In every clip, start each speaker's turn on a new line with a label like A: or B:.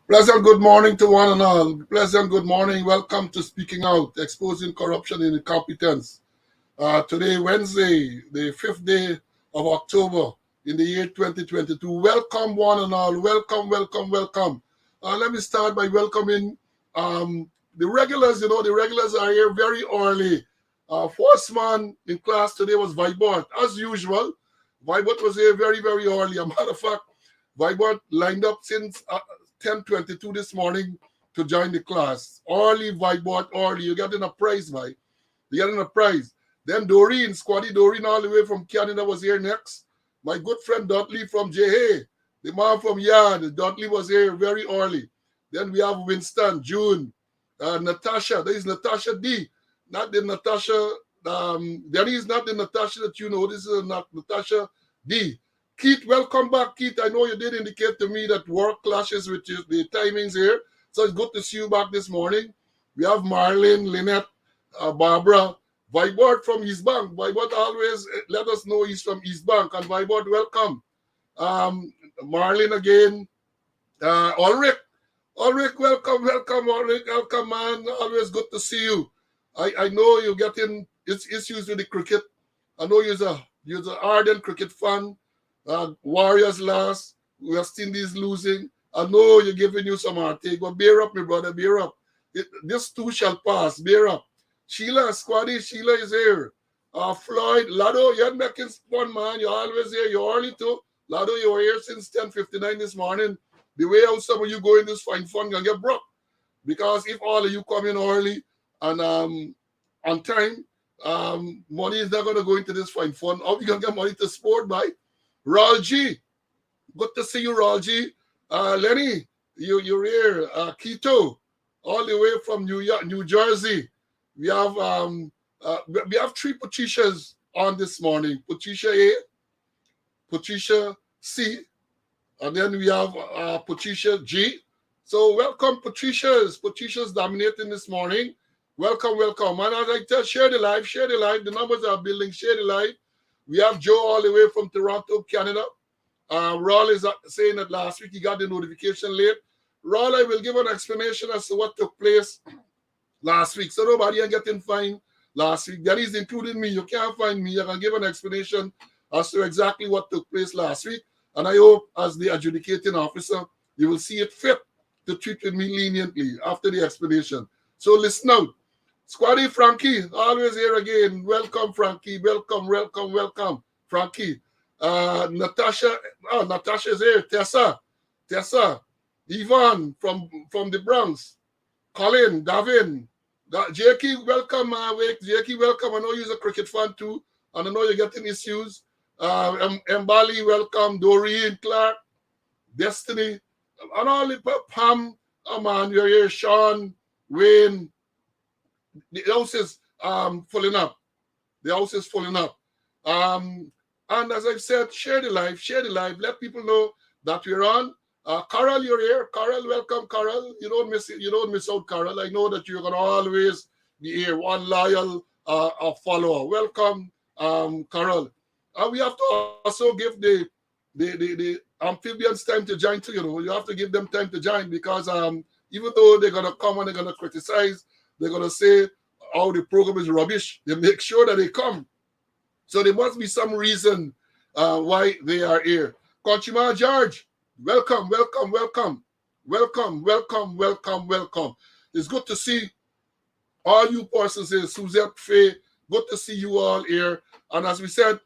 A: Pleasant good morning to one and all. Pleasant good morning. Welcome to Speaking Out, Exposing Corruption and Incompetence. Today, Wednesday, the 5th day of October in the year 2022. Welcome one and all. Welcome, welcome, welcome. Let me start by welcoming the regulars. The regulars are here very early. First man in class today was Vibert. As usual, Vibert was here very, very early. A matter of fact, Vibert lined up since 10:22 this morning to join the class. Early, Vibert, early. You're getting a prize, Vi. You're getting a prize. Then Doreen, Squaddy Doreen, all the way from Canada was here next. My good friend Dudley from JA, the man from Yard, Dudley was here very early. Then we have Winston, June, Natasha. There is Natasha D. Not the Natasha, there is not the Natasha that you know. This is not Natasha D. Keith, welcome back, Keith. I know you did indicate to me that work clashes with the timings here. So it's good to see you back this morning. We have Marlene, Lynette, Barbara, Vibert from East Bank. Vibert always let us know he's from East Bank. And Vibert, welcome. Marlene again. Ulrich, welcome, Ulrich. Welcome, man. Always good to see you. I know you're getting issues with the cricket. I know you're an ardent cricket fan. Warriors lost. West Indies losing. I know you're giving you some heartache, but bear up, my brother, bear up. This too shall pass. Bear up. Sheila, Squaddy, Sheila is here. Floyd, Lado, you're making fun, man. You're always here. You're early too. Lado, you were here since 10:59 this morning. The way how some of you go in this fine fun gonna get broke. Because if all of you come in early and on time, money is not gonna go into this fine fun. How you gonna get money to sport by? Raul G, good to see you, Raul G. Lenny, you're here. Keto, all the way from New Jersey. We have three Patricias on this morning. Patricia A, Patricia C, and then we have Patricia G. So welcome, Patricias. Patricia's dominating this morning. Welcome, welcome. And as I tell, share the live. The numbers are building. Share the live. We have Joe all the way from Toronto, Canada. Raul is saying that last week he got the notification late. Raul, I will give an explanation as to what took place last week. So nobody ain't getting fined last week. That is including me. You can't find me. I can give an explanation as to exactly what took place last week. And I hope as the adjudicating officer, you will see it fit to treat with me leniently after the explanation. So listen out. Squaddy Frankie, always here again. Welcome, Frankie. Welcome, Frankie. Natasha is here. Tessa, Yvonne from the Bronx. Colin, Gavin, Jakey, welcome, Jakey, welcome. I know you're a cricket fan too, and I know you're getting issues. Mbali, welcome. Doreen, Clark, Destiny, and all the Pam, man, you're here. Sean, Wayne. The house is filling up. And as I've said, share the live. Let people know that we're on. Carol, you're here. Carol, welcome, Carol. You don't miss out, Carol. I know that you're gonna always be here. One loyal follower. Welcome, Carol. We have to also give the amphibians time to join too. You have to give them time to join because even though they're gonna come and they're gonna criticize, they're going to say how the program is rubbish. They make sure that they come. So there must be some reason why they are here. Conchima George, welcome. It's good to see all you persons here. Suzette, Faye, good to see you all here. And as we said,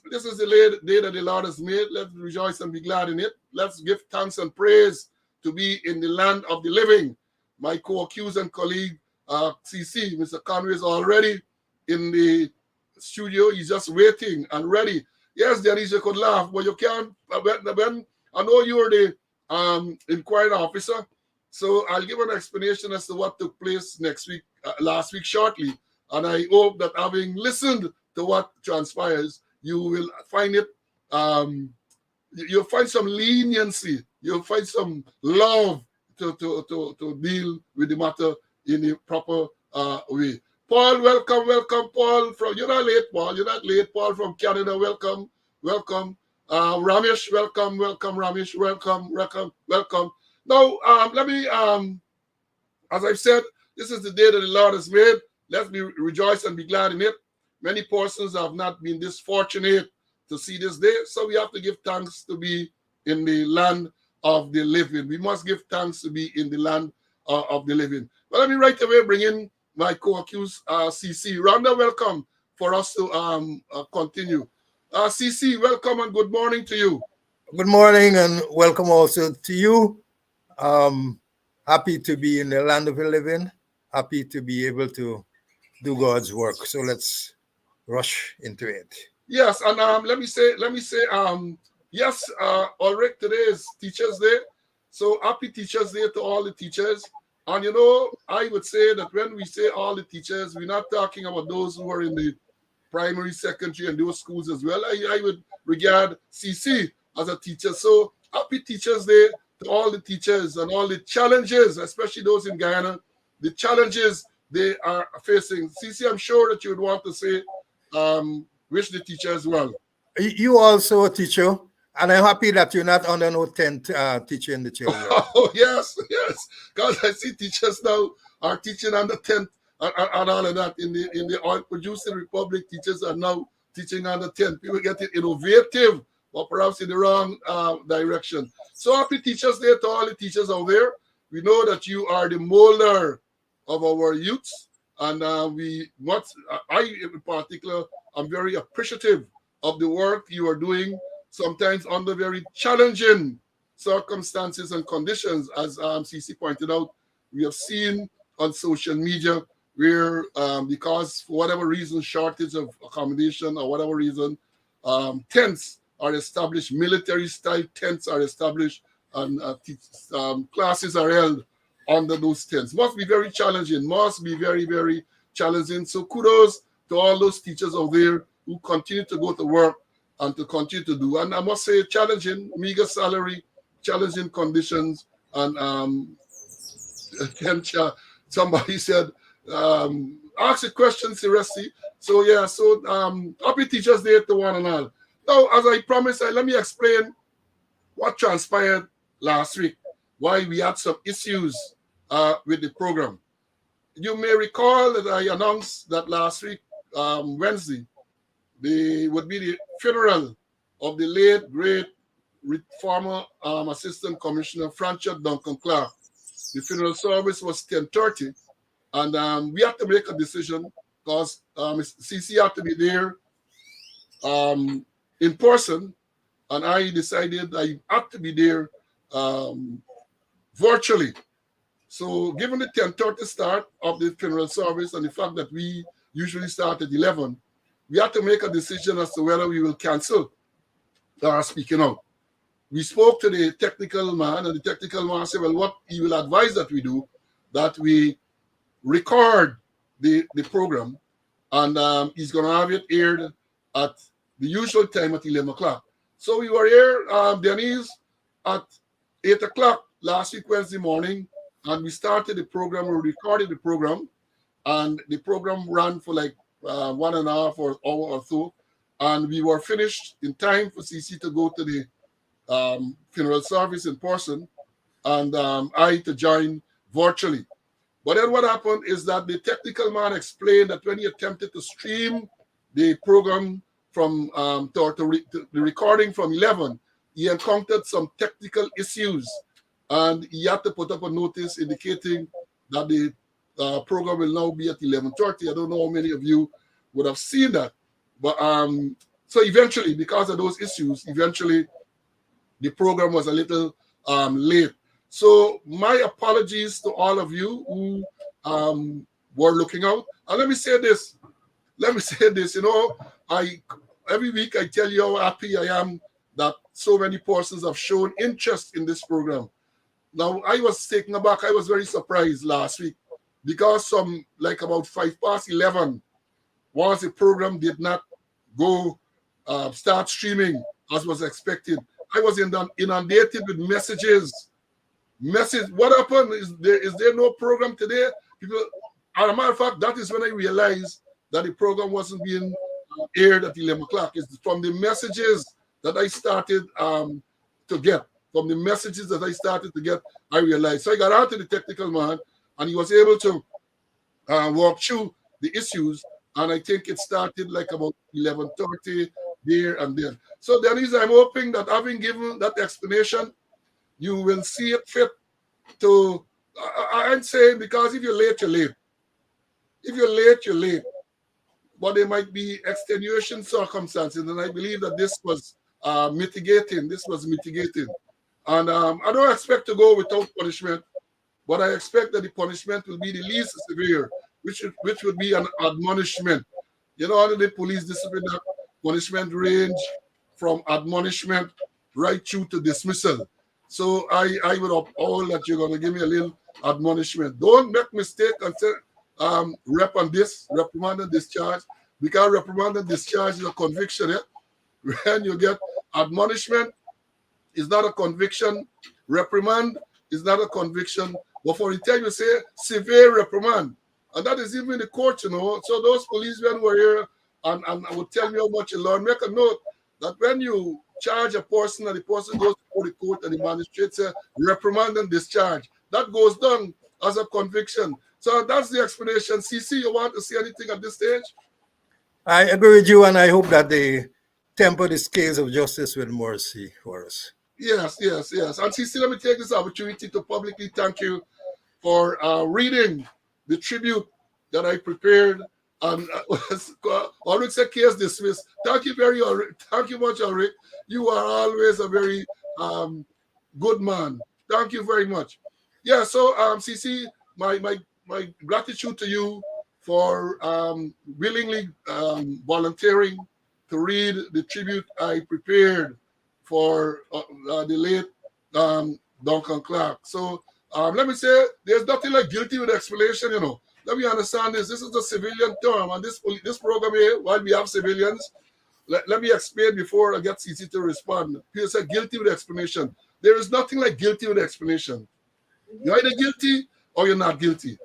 A: this is the day that the Lord has made. Let's rejoice and be glad in it. Let's give thanks and praise to be in the land of the living. My co-accused and colleague, CC, Mr. Conway, is already in the studio. He's just waiting and ready. Yes, Denise, you could laugh, but you can't. When I know you're the inquiry officer, so I'll give an explanation as to what took place last week shortly. And I hope that having listened to what transpires, you will find it, you'll find some leniency, you'll find some love to deal with the matter in a proper way. Paul, welcome, Paul. You're not late, Paul from Canada, welcome. Ramesh, welcome, Ramesh, welcome. Now, let me, as I've said, this is the day that the Lord has made. Let's be rejoice and be glad in it. Many persons have not been this fortunate to see this day, so we have to give thanks to be in the land of the living. We must give thanks to be in the land of the living. But let me right away bring in my co-accused, CC. Rhonda, welcome for us to continue. CC, welcome and good morning to you.
B: Good morning and welcome also to you. Happy to be in the land of the living. Happy to be able to do God's work. So let's rush into it.
A: Yes, and let me say, yes, Ulrich, today is Teachers Day. So happy Teachers Day to all the teachers. And you know, I would say that when we say all the teachers, we're not talking about those who are in the primary, secondary, and those schools as well. I would regard CC as a teacher. So happy Teachers Day to all the teachers and all the challenges, especially those in Guyana, the challenges they are facing. CC, I'm sure that you would want to say, wish the teachers well.
B: You also a teacher, and I'm happy that you're not under no tent teaching the children.
A: Oh, yes, yes. Because I see teachers now are teaching under 10 and all of that. In the oil producing republic, teachers are now teaching under 10. People get it innovative, or perhaps in the wrong direction. So happy Teachers Day to all the teachers out there. We know that you are the molder of our youths. And I in particular, I'm very appreciative of the work you are doing, sometimes under very challenging circumstances and conditions, as CC pointed out. We have seen on social media where, because for whatever reason, shortage of accommodation or whatever reason, tents are established, military-style tents are established, and classes are held under those tents. Must be very challenging, must be very, very challenging. So kudos to all those teachers out there who continue to go to work and to continue to do. And I must say, challenging, meager salary, challenging conditions, and somebody said, ask a question, Siresti. So yeah, so happy Teachers Day to one and all. Now, as I promised, let me explain what transpired last week, why we had some issues with the program. You may recall that I announced that last week, Wednesday, would be the funeral of the late, great former Assistant Commissioner Franchard Duncan Clark. The funeral service was 10:30, and we had to make a decision because CC had to be there in person, and I decided I had to be there virtually. So given the 10:30 start of the funeral service and the fact that we usually start at 11, we had to make a decision as to whether we will cancel speaking out. We spoke to the technical man, and the technical man said, well, what he will advise that we do, that we record the program, and he's going to have it aired at the usual time at 11 o'clock. So we were here, Denise, at 8 o'clock last week, Wednesday morning, and we started the program, we recorded the program, and the program ran for like 1.5 hour or so, and we were finished in time for CC to go to the funeral service in person, and I to join virtually. But then what happened is that the technical man explained that when he attempted to stream the program from the recording from 11, he encountered some technical issues, and he had to put up a notice indicating that the program will now be at 11:30. I don't know how many of you would have seen that, but so eventually, because of those issues, the program was a little late. So my apologies to all of you who were looking out. And let me say this. You know, every week I tell you how happy I am that so many persons have shown interest in this program. Now, I was taken aback. I was very surprised last week because like about 11:05, once the program did not go start streaming as was expected, I was inundated with messages. What happened? Is there no program today? People, as a matter of fact, that is when I realized that the program wasn't being aired at 11 o'clock. It's from the messages that I started to get from the messages that I started to get, I realized. So I got out to the technical man, and he was able to walk through the issues. And I think it started like about 11:30 there and then. So Denise, I'm hoping that having given that explanation, you will see it fit to. I'm saying because if you're late, you're late. If you're late, you're late. But there might be extenuation circumstances, and I believe that this was mitigating. This was mitigating, and I don't expect to go without punishment, but I expect that the punishment will be the least severe, which would be an admonishment. You know, under the police discipline act, punishment range from admonishment right through to dismissal. So I would uphold that you're going to give me a little admonishment. Don't make mistake and say reprimand and discharge, because reprimand and discharge is a conviction. When you get admonishment, it's not a conviction. Reprimand is not a conviction. But for the time you say severe reprimand, and that is even the court, you know. So those policemen were here and would tell me how much you learn. Make a note that when you charge a person and the person goes before the court and the magistrate says reprimand and discharge, that goes down as a conviction. So that's the explanation. CC, you want to say anything at this stage?
B: I agree with you, and I hope that they temper the scales of justice with mercy for us.
A: Yes. And CC, let me take this opportunity to publicly thank you for reading the tribute that I prepared. And Ulrich said case dismissed. Thank you much, Ulrich. You are always a very good man. Thank you very much. Yeah, so CC, my gratitude to you for willingly volunteering to read the tribute I prepared for the late Duncan Clark. So let me say, there's nothing like guilty with explanation, you know. Let me understand this. This is a civilian term, and this program here, while we have civilians, let me explain before I get CC to respond. People say guilty with explanation. There is nothing like guilty with explanation. You're either guilty or you're not guilty.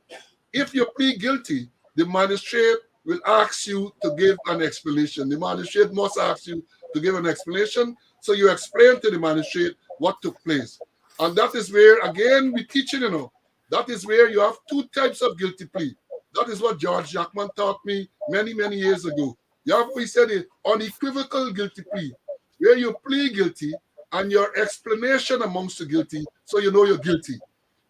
A: If you plead guilty, the magistrate will ask you to give an explanation. The magistrate must ask you to give an explanation. So you explain to the magistrate what took place. And that is where, again, we teach it, you know. That is where you have two types of guilty plea. That is what George Jackman taught me many, many years ago. You have, we said it, unequivocal guilty plea, where you plead guilty and your explanation amongst the guilty, so you know you're guilty.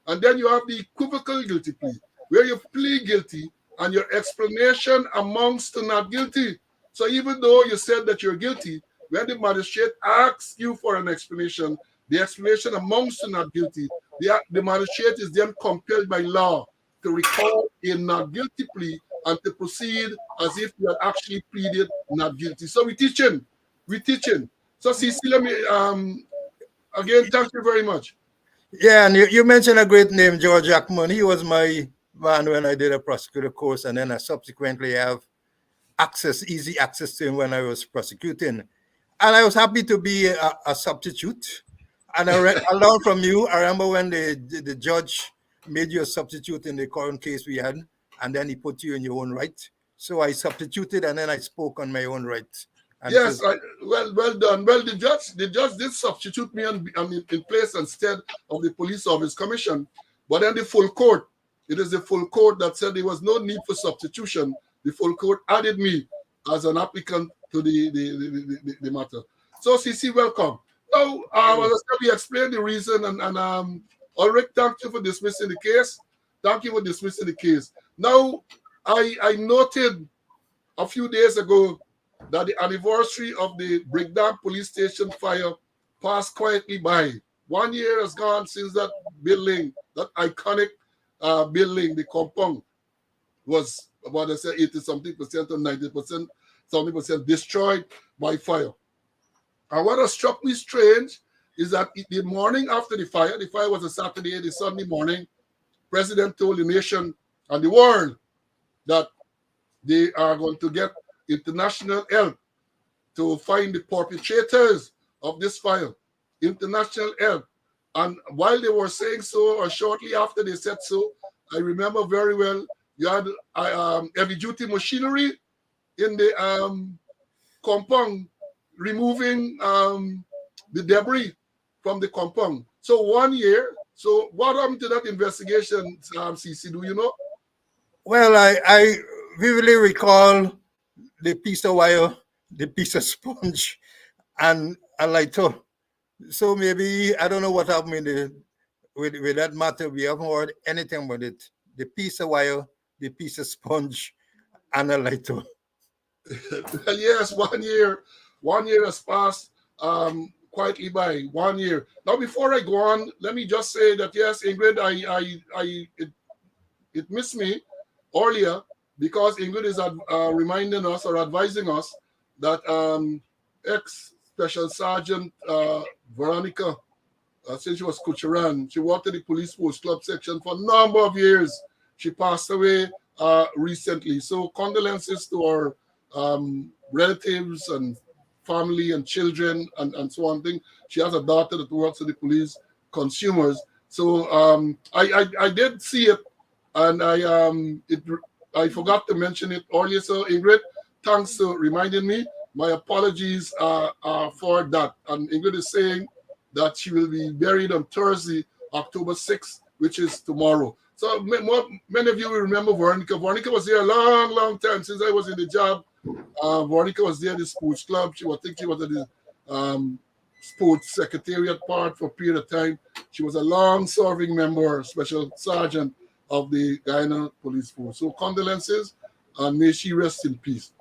A: And then you have the equivocal guilty plea, where you plead guilty and your explanation amongst the not guilty. So even though you said that you're guilty, when the magistrate asks you for an explanation, the explanation amongst the not guilty, the magistrate is then compelled by law to record a not guilty plea and to proceed as if you had actually pleaded not guilty. So we teaching. So CC, let me again thank you very much.
B: Yeah, and you mentioned a great name, George Jackman. He was my man when I did a prosecutor course, and then I subsequently have easy access to him when I was prosecuting. And I was happy to be a substitute. And I learned from you. I remember when the judge made you a substitute in the current case we had, and then he put you in your own right. So I substituted, and then I spoke on my own right. And
A: yes, well done. Well, the judge did substitute me in place instead of the police service commission. But then the full court, it is the full court that said there was no need for substitution. The full court added me as an applicant to the matter. So CC, welcome. Now, as I said, we explained the reason, and Ulrich, thank you for dismissing the case. Thank you for dismissing the case. Now, I noted a few days ago that the anniversary of the Brigdam Police Station fire passed quietly by. 1 year has gone since that building, that iconic building, the compound, was about, I say, 80-something percent or 90%, 70% destroyed by fire. And what has struck me strange is that the morning after the fire was a Saturday, the Sunday morning, President told the nation and the world that they are going to get international help to find the perpetrators of this fire. International help. And while they were saying so, or shortly after they said so, I remember very well, you had heavy-duty machinery in the compound removing the debris. from the compound. So 1 year. So what happened to that investigation, CC? Do you know?
B: Well, I vividly recall the piece of wire, the piece of sponge, and a lighter. So maybe I don't know what happened in with that matter. We haven't heard anything about it. The piece of wire, the piece of sponge, and a lighter.
A: Well, yes, 1 year. 1 year has passed quietly by. 1 year. Now, before I go on, let me just say that yes, Ingrid, it missed me earlier because Ingrid is reminding us or advising us that ex Special Sergeant Veronica, since she was Kucharan, she worked at the police post club section for a number of years. She passed away recently. So condolences to our relatives and family and children and so on. Thing. She has a daughter that works at the police consumers. So I did see it, and I forgot to mention it earlier. So Ingrid, thanks for reminding me. My apologies for that. And Ingrid is saying that she will be buried on Thursday, October 6th, which is tomorrow. So many of you will remember Veronica. Veronica was there a long, long time since I was in the job. Veronica was there at the sports club. She was at the sports secretariat part for a period of time. She was a long-serving member, special sergeant of the Guyana Police Force. So condolences, and may she rest in peace.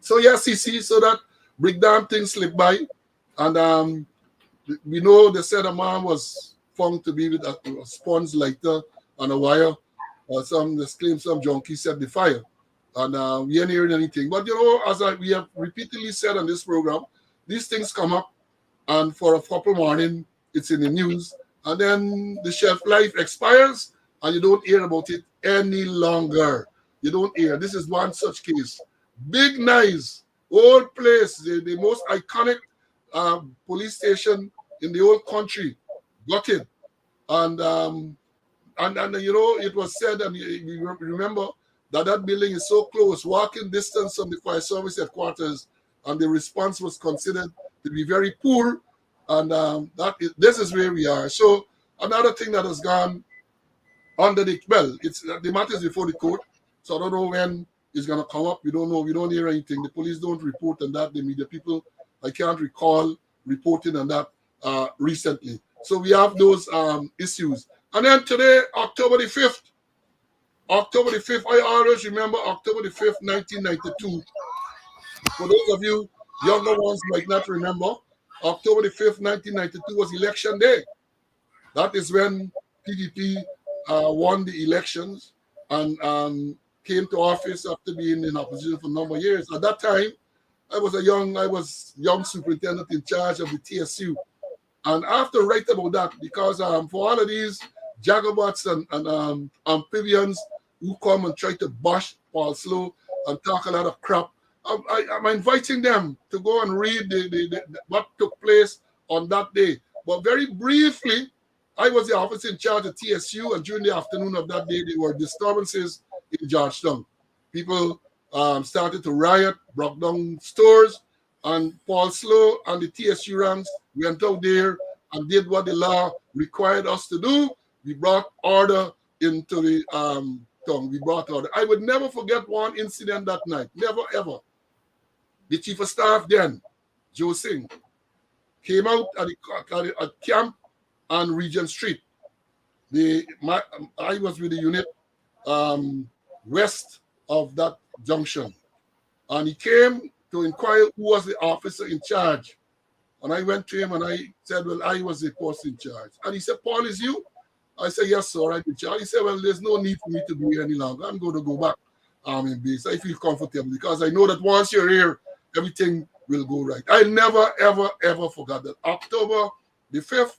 A: So yeah, CC, so that breakdown thing slipped by, and we know they said a man was found to be with a sponge lighter and a wire. They claim some junkie set the fire, and we ain't hearing anything. But you know, as we have repeatedly said on this program, these things come up, and for a couple morning, it's in the news, and then the shelf life expires, and you don't hear about it any longer. You don't hear. This is one such case. Big Nice, old place, the most iconic police station in the whole country, got it. And you know, it was said, and we remember that building is so close, walking distance from the fire service headquarters, and the response was considered to be very poor. And this is where we are. So another thing that has gone under the matter is before the court. So I don't know when it's going to come up. We don't know. We don't hear anything. The police don't report on that. The media people, I can't recall reporting on that recently. So we have those issues. And then today, October the 5th, I always remember October the 5th, 1992. For those of you younger ones might not remember, October the 5th, 1992 was election day. That is when PDP won the elections and came to office after being in opposition for a number of years. At that time, I was young superintendent in charge of the TSU. And I have to write about that because for all of these jagabots and amphibians who come and try to bash Paul Slow and talk a lot of crap, I'm inviting them to go and read what took place on that day. But very briefly, I was the officer in charge of TSU, and during the afternoon of that day, there were disturbances in Georgetown. People started to riot, broke down stores, and Paul Slow and the TSU ranks went out there and did what the law required us to do. We brought order into the town. We brought order. I would never forget one incident that night. Never, ever. The chief of staff then, Joe Singh, came out at camp on Regent Street. I was with the unit west of that junction. And he came to inquire who was the officer in charge. And I went to him and I said, well, I was the post in charge. And he said, Paul, is you? I said, yes, sir, I'm in charge. He said, well, there's no need for me to be here any longer. I'm going to go back in base. I feel comfortable because I know that once you're here, everything will go right. I never, ever, ever forgot that. October the 5th,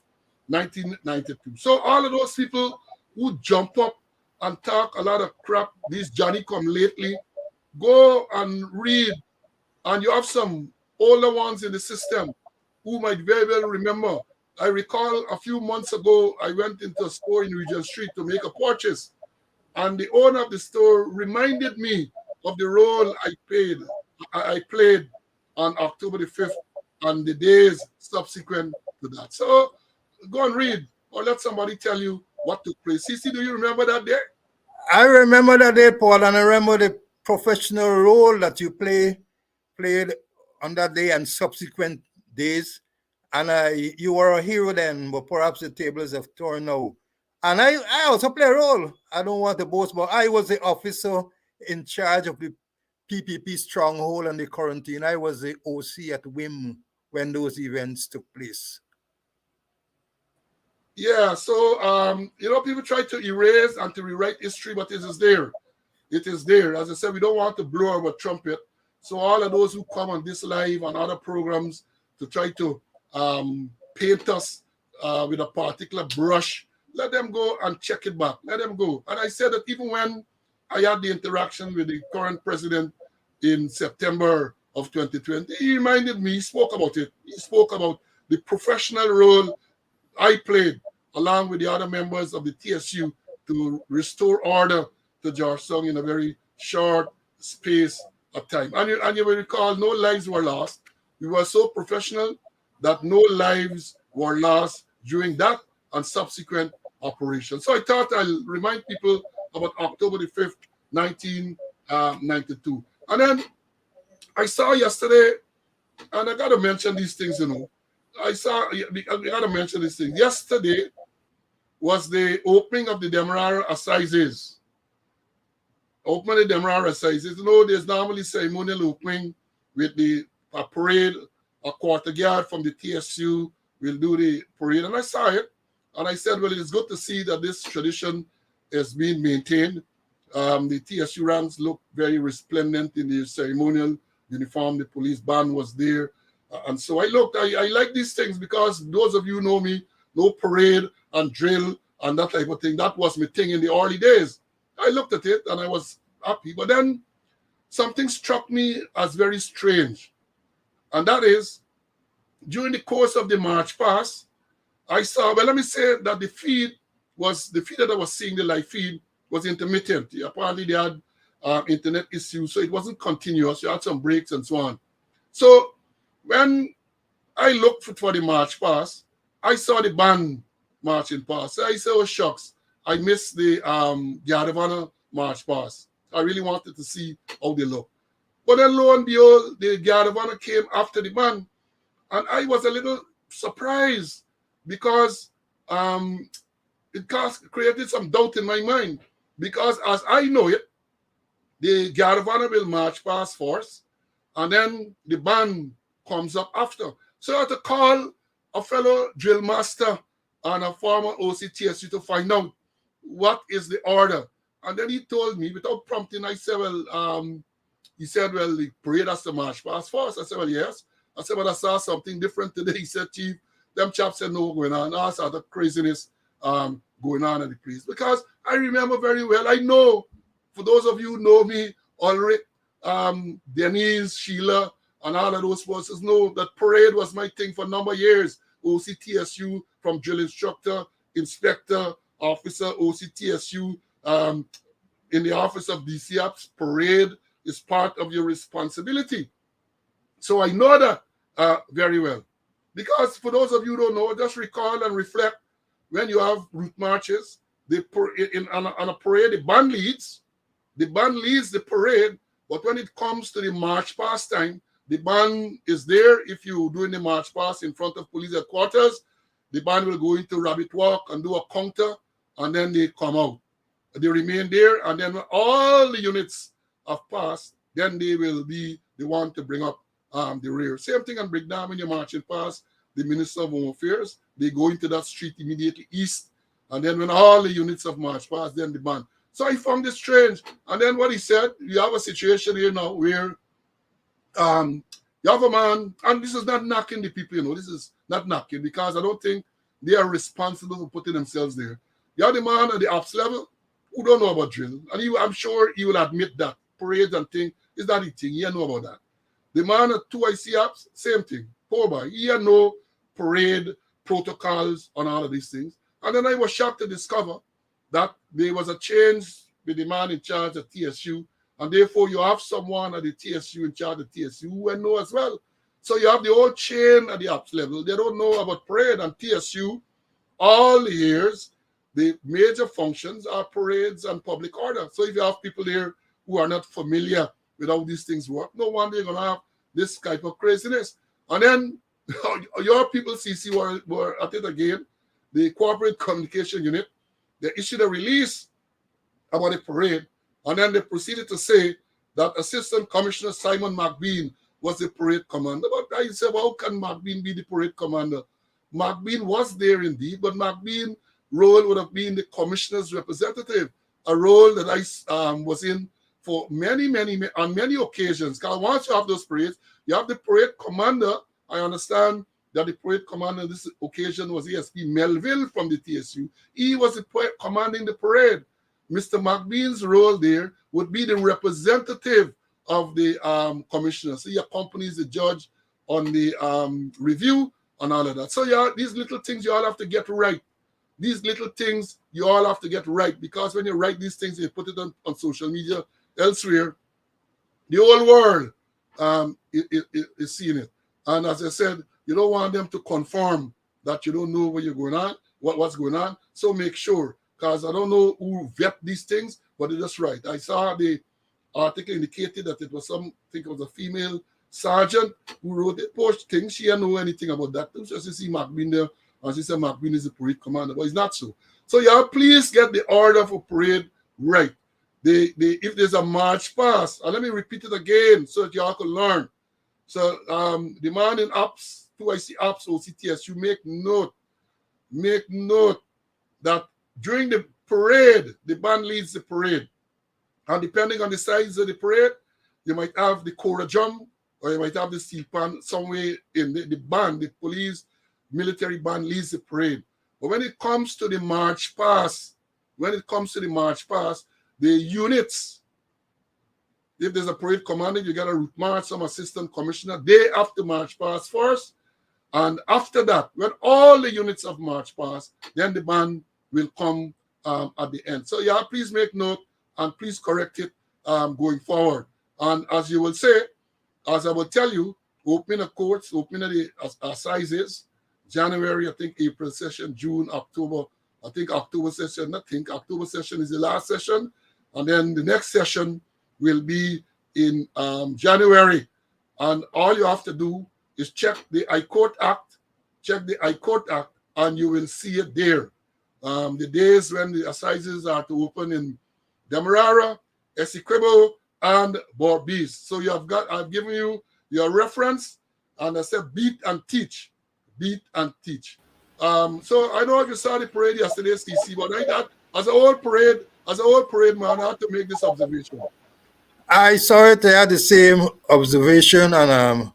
A: 1992. So all of those people who jump up and talk a lot of crap, these Johnny come lately, go and read. And you have some older ones in the system who might very well remember. I recall a few months ago, I went into a store in Regent Street to make a purchase. And the owner of the store reminded me of the role I played on October the 5th, and the days subsequent to that. So go and read or let somebody tell you what took place. CC, do you remember that day?
B: I remember that day, Paul, and I remember the professional role that you played on that day and subsequent days. And you were a hero then, but perhaps the tables have turned now. And I also play a role. I don't want to boast, but I was the officer in charge of the PPP stronghold and the quarantine. I was the OC at WIM when those events took place.
A: Yeah, so people try to erase and to rewrite history, but it is there. It is there. As I said, we don't want to blow our trumpet. So all of those who come on this live and other programs to try to paint us with a particular brush, let them go and check it back. Let them go. And I said that even when I had the interaction with the current president in September of 2020, he reminded me, he spoke about it. He spoke about the professional role I played along with the other members of the TSU to restore order to Georgetown in a very short space of time. And you will recall, no lives were lost. We were so professional that no lives were lost during that and subsequent operations. So I thought I'll remind people about October the 5th, 1992. And then I saw yesterday, and I got to mention these things, I got to mention these things. Yesterday was the opening of the Demerara Assizes. Opening the Demerara Assizes. There's normally ceremonial opening with a parade, a quarter guard from the TSU will do the parade. And I saw it, and I said, well, it's good to see that this tradition is being maintained. The TSU ranks look very resplendent in the ceremonial uniform. The police band was there. And so I looked, I like these things because those of you who know me, no parade and drill and that type of thing. That was my thing in the early days. I looked at it and I was happy. But then something struck me as very strange. And that is, during the course of the March past, I saw, well, let me say that the feed that I was seeing, the live feed, was intermittent. Apparently they had internet issues, so it wasn't continuous. You had some breaks and so on. So when I looked for the march past, I saw the band marching past. So I said, oh, shucks, I missed the Guard of Honor march past. I really wanted to see how they look. But then lo and behold, the Guard of Honor came after the band. And I was a little surprised because it created some doubt in my mind. Because as I know it, the Guard of Honor will march past first, and then the band comes up after. So I had to call a fellow drill master and a former OCTSU to find out what is the order. And then he told me, without prompting, I said, well, he said, well, the parade has to march past first. I said, well, yes. I said, but I saw something different today. He said, Chief, them chaps said no going on. I saw the craziness going on at the place. Because I remember very well, I know, for those of you who know me, Ulrich, Denise, Sheila, and all of those forces know that parade was my thing for a number of years. OCTSU, from drill instructor, inspector, officer, OCTSU, in the office of DCAPS, parade is part of your responsibility. So I know that very well. Because for those of you who don't know, just recall and reflect when you have route marches, on a parade, the band leads the parade, but when it comes to the march past time, the band is there. If you're doing the march past in front of police headquarters, the band will go into Rabbit Walk and do a counter, and then they come out. They remain there, and then when all the units have passed, then they will be the one to bring up the rear. Same thing on Brickdam when you're marching past the Minister of Home Affairs. They go into that street immediately east, and then when all the units have marched past, then the band. So I found this strange. And then what he said, you have a situation here now where you have a man, and this is not knocking the people, this is not knocking, because I don't think they are responsible for putting themselves there. You have the man at the ops level who don't know about drill, and I'm sure he will admit that parades and things is not the thing. He know about that. The man at 2IC ops, same thing. Poor boy, he had no parade protocols on all of these things. And then I was shocked to discover that there was a change with the man in charge of TSU, and therefore you have someone at the TSU in charge of TSU who I know as well. So you have the whole chain at the ops level. They don't know about parade, and TSU all the years, the major functions are parades and public order. So if you have people there who are not familiar with how these things work, no wonder you're going to have this type of craziness. And then your people, CC, were at it again. The Corporate Communication Unit, they issued a release about the parade, and then they proceeded to say that Assistant Commissioner Simon McBean was the parade commander. But I said, well, how can McBean be the parade commander? McBean was there indeed, but McBean's role would have been the commissioner's representative, a role that I was in for many on many occasions. Because once you have those parades, you have the parade commander. I understand that the parade commander on this occasion was ASP Melville from the TSU. He was the commanding the parade. Mr. McBean's role there would be the representative of the commissioner. So he accompanies the judge on the review and all of that. So yeah, these little things you all have to get right. These little things you all have to get right, because when you write these things, you put it on social media elsewhere, the whole world is seeing it. And as I said, you don't want them to conform that you don't know where you're going on, what's going on. So make sure, because I don't know who vet these things, but it's just right. I saw the article indicated that it was I think it was a female sergeant who wrote the post thing. She didn't know anything about that. So she see McBean there, and she said McBean is the parade commander, but it's not so. So yeah, please get the order for parade right. If there's a march past, and let me repeat it again so that y'all can learn. So the man in ops, 2IC ops, OCTS, you make note that during the parade, the band leads the parade. And depending on the size of the parade, you might have the Cora drum, or you might have the steel pan somewhere in the band, the police, military band leads the parade. But when it comes to the march past, the units, if there's a parade commander, you got a route march, some assistant commissioner, they have to march past first. And after that, when all the units have marched past, then the band will come at the end. So yeah, please make note and please correct it going forward. And as you will say, as I will tell you, opening of courts, opening of the assizes, January, I think April session, June, October, October session is the last session. And then the next session will be in January. And all you have to do is check the I Court Act, and you will see it there. The days when the assizes are to open in Demerara, Essequibo, and Bordeaux. So I've given you your reference, and I said beat and teach. So I know you saw the parade yesterday, CC, but I got as a whole parade man, I had to make this observation.
B: I saw it. I had the same observation, and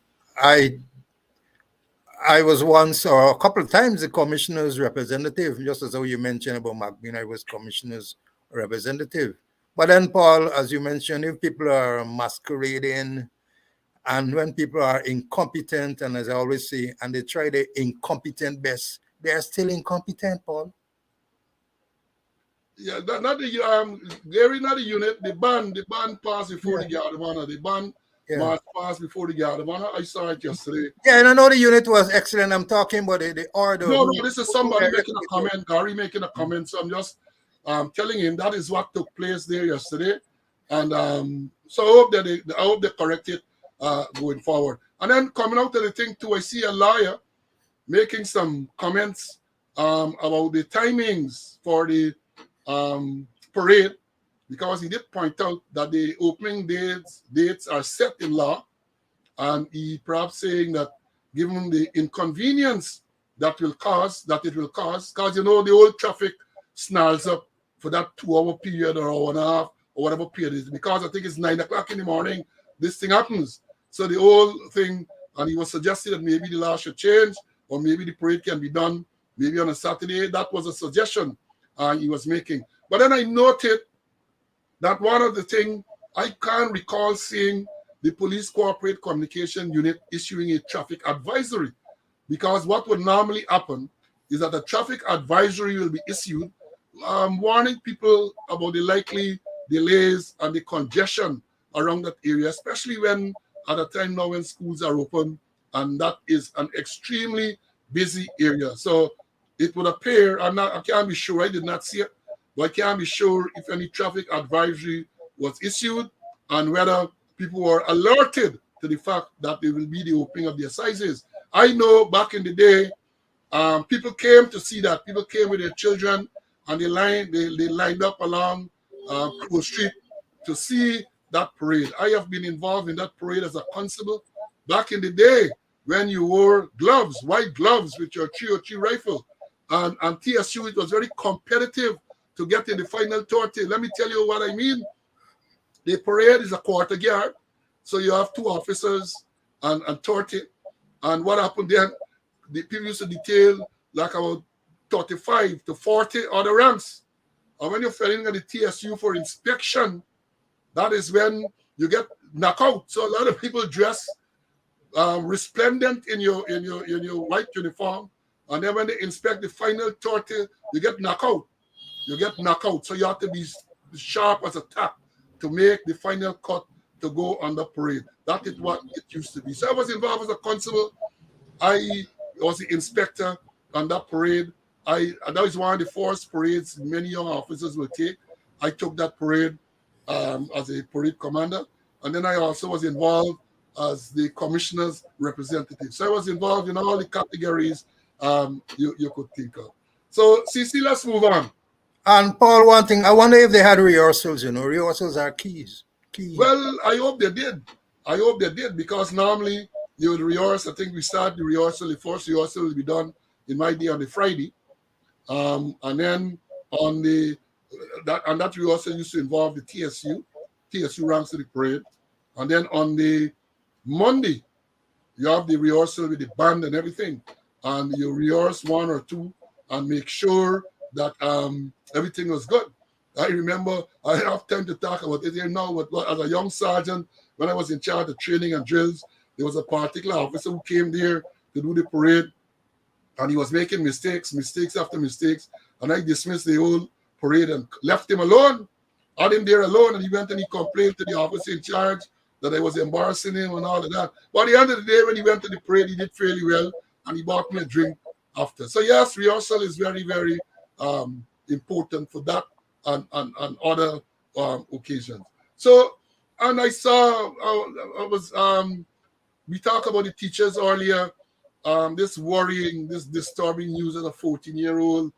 B: I was once or a couple of times the commissioner's representative, just as how you mentioned about McBean, I was commissioner's representative. But then, Paul, as you mentioned, if people are masquerading and when people are incompetent, and as I always say, and they try their incompetent best, they are still incompetent, Paul.
A: Yeah, not the Gary, not the unit. The band passed before the guard of honor. The band march passed before the guard of honor. I saw it yesterday.
B: Yeah, and I know the unit was excellent. I'm talking about the order.
A: No, this is somebody making a comment. Gary making a comment. So I'm just telling him that is what took place there yesterday, and so I hope they correct it going forward. And then coming out of the thing too, I see a lawyer making some comments about the timings for the parade, because he did point out that the opening dates are set in law, and he perhaps saying that given the inconvenience that it will cause, because you know the old traffic snarls up for that 2-hour period or hour and a half or whatever period it is, because I think it's 9 o'clock in the morning this thing happens. So the whole thing, and he was suggesting that maybe the law should change, or maybe the parade can be done maybe on a Saturday. That was a suggestion he was making. But then I noted that one of the things, I can't recall seeing the Police Corporate Communication Unit issuing a traffic advisory, because what would normally happen is that a traffic advisory will be issued warning people about the likely delays and the congestion around that area, especially when at a time now when schools are open and that is an extremely busy area. So it would appear, I can't be sure, I did not see it, but I can't be sure if any traffic advisory was issued and whether people were alerted to the fact that there will be the opening of the assizes. I know back in the day, people came to see that. People came with their children and they lined up along Crow Street to see that parade. I have been involved in that parade as a constable back in the day when you wore gloves, white gloves with your 303 rifle. And TSU, it was very competitive to get in the final 30. Let me tell you what I mean. The parade is a quarter guard. So you have 2 officers and 30. And what happened then, the people used to detail like about 35 to 40 other ranks. And when you're filling at the TSU for inspection, that is when you get knocked out. So a lot of people dress resplendent in your white uniform, and then when they inspect the final 30, you get knocked out. You get knocked out. So you have to be sharp as a tack to make the final cut to go on the parade. That is what it used to be. So I was involved as a constable. I was the inspector on that parade. That was one of the first parades many young officers will take. I took that parade as a parade commander. And then I also was involved as the commissioner's representative. So I was involved in all the categories you could think of. So, CC, let's move on.
B: And Paul, one thing, I wonder if they had rehearsals. Rehearsals are key.
A: Well, I hope they did. I hope they did, because normally you would rehearse. I think we start the rehearsal. The first rehearsal will be done in my day on the Friday. And then on that rehearsal used to involve the TSU. TSU ranks to the parade. And then on the Monday, you have the rehearsal with the band and everything. And you rehearse 1 or 2 and make sure that everything was good. I remember, I have time to talk about it here now, but as a young sergeant, when I was in charge of training and drills, there was a particular officer who came there to do the parade, and he was making mistakes after mistakes, and I dismissed the whole parade and left him alone. Had him there alone, and he went and he complained to the officer in charge that I was embarrassing him and all of that. But at the end of the day, when he went to the parade, he did fairly well, and he bought me a drink after. So yes, rehearsal is very, very important for that and other occasions. So, and I saw, we talked about the teachers earlier, this worrying, this disturbing news that a 14-year-old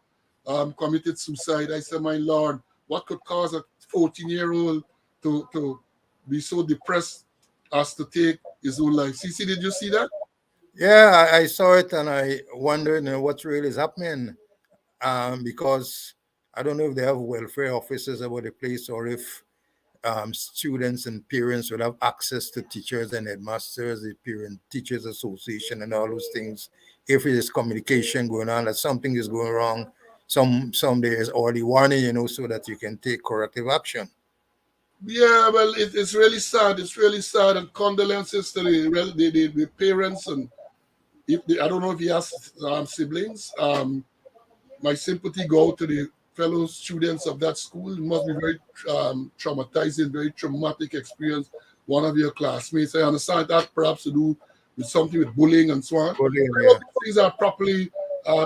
A: committed suicide. I said, my Lord, what could cause a 14-year-old to be so depressed as to take his own life? CC, did you see that?
B: Yeah, I saw it, and I wondered what really is happening, because I don't know if they have welfare officers about the place, or if students and parents would have access to teachers and headmasters, the Parent Teachers Association, and all those things. If there is communication going on, that something is going wrong, some there is already warning, so that you can take corrective action.
A: Yeah, well, it's really sad. It's really sad, and condolences to the parents. And I don't know if he has siblings. My sympathy go to the fellow students of that school. It must be very traumatizing, very traumatic experience. One of your classmates. I understand that perhaps to do with something with bullying and so on.
B: Bullying,
A: I hope things are properly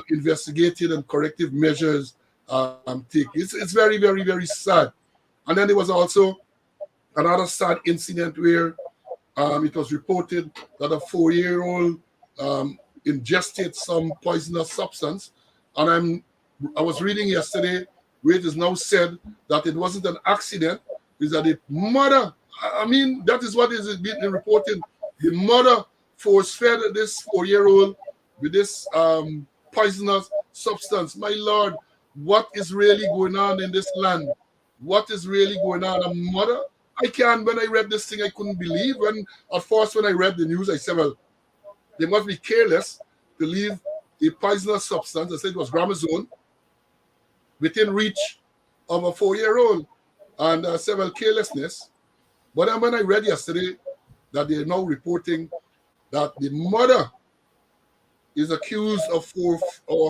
A: investigated and corrective measures taken. It's very, very, very sad. And then there was also another sad incident where it was reported that a 4-year-old ingested some poisonous substance. And I was reading yesterday where it is now said that it wasn't an accident, is that the mother, I mean, that is what is being reported. The mother force-fed this 4-year-old with this poisonous substance. My Lord, what is really going on in this land? What is really going on? A mother? When I read this thing, I couldn't believe. At first, when I read the news, I said, well, they must be careless to leave a poisonous substance, I said it was gramazone, within reach of a 4-year-old. And I said, well, carelessness. But then when I read yesterday that they're now reporting that the mother is accused of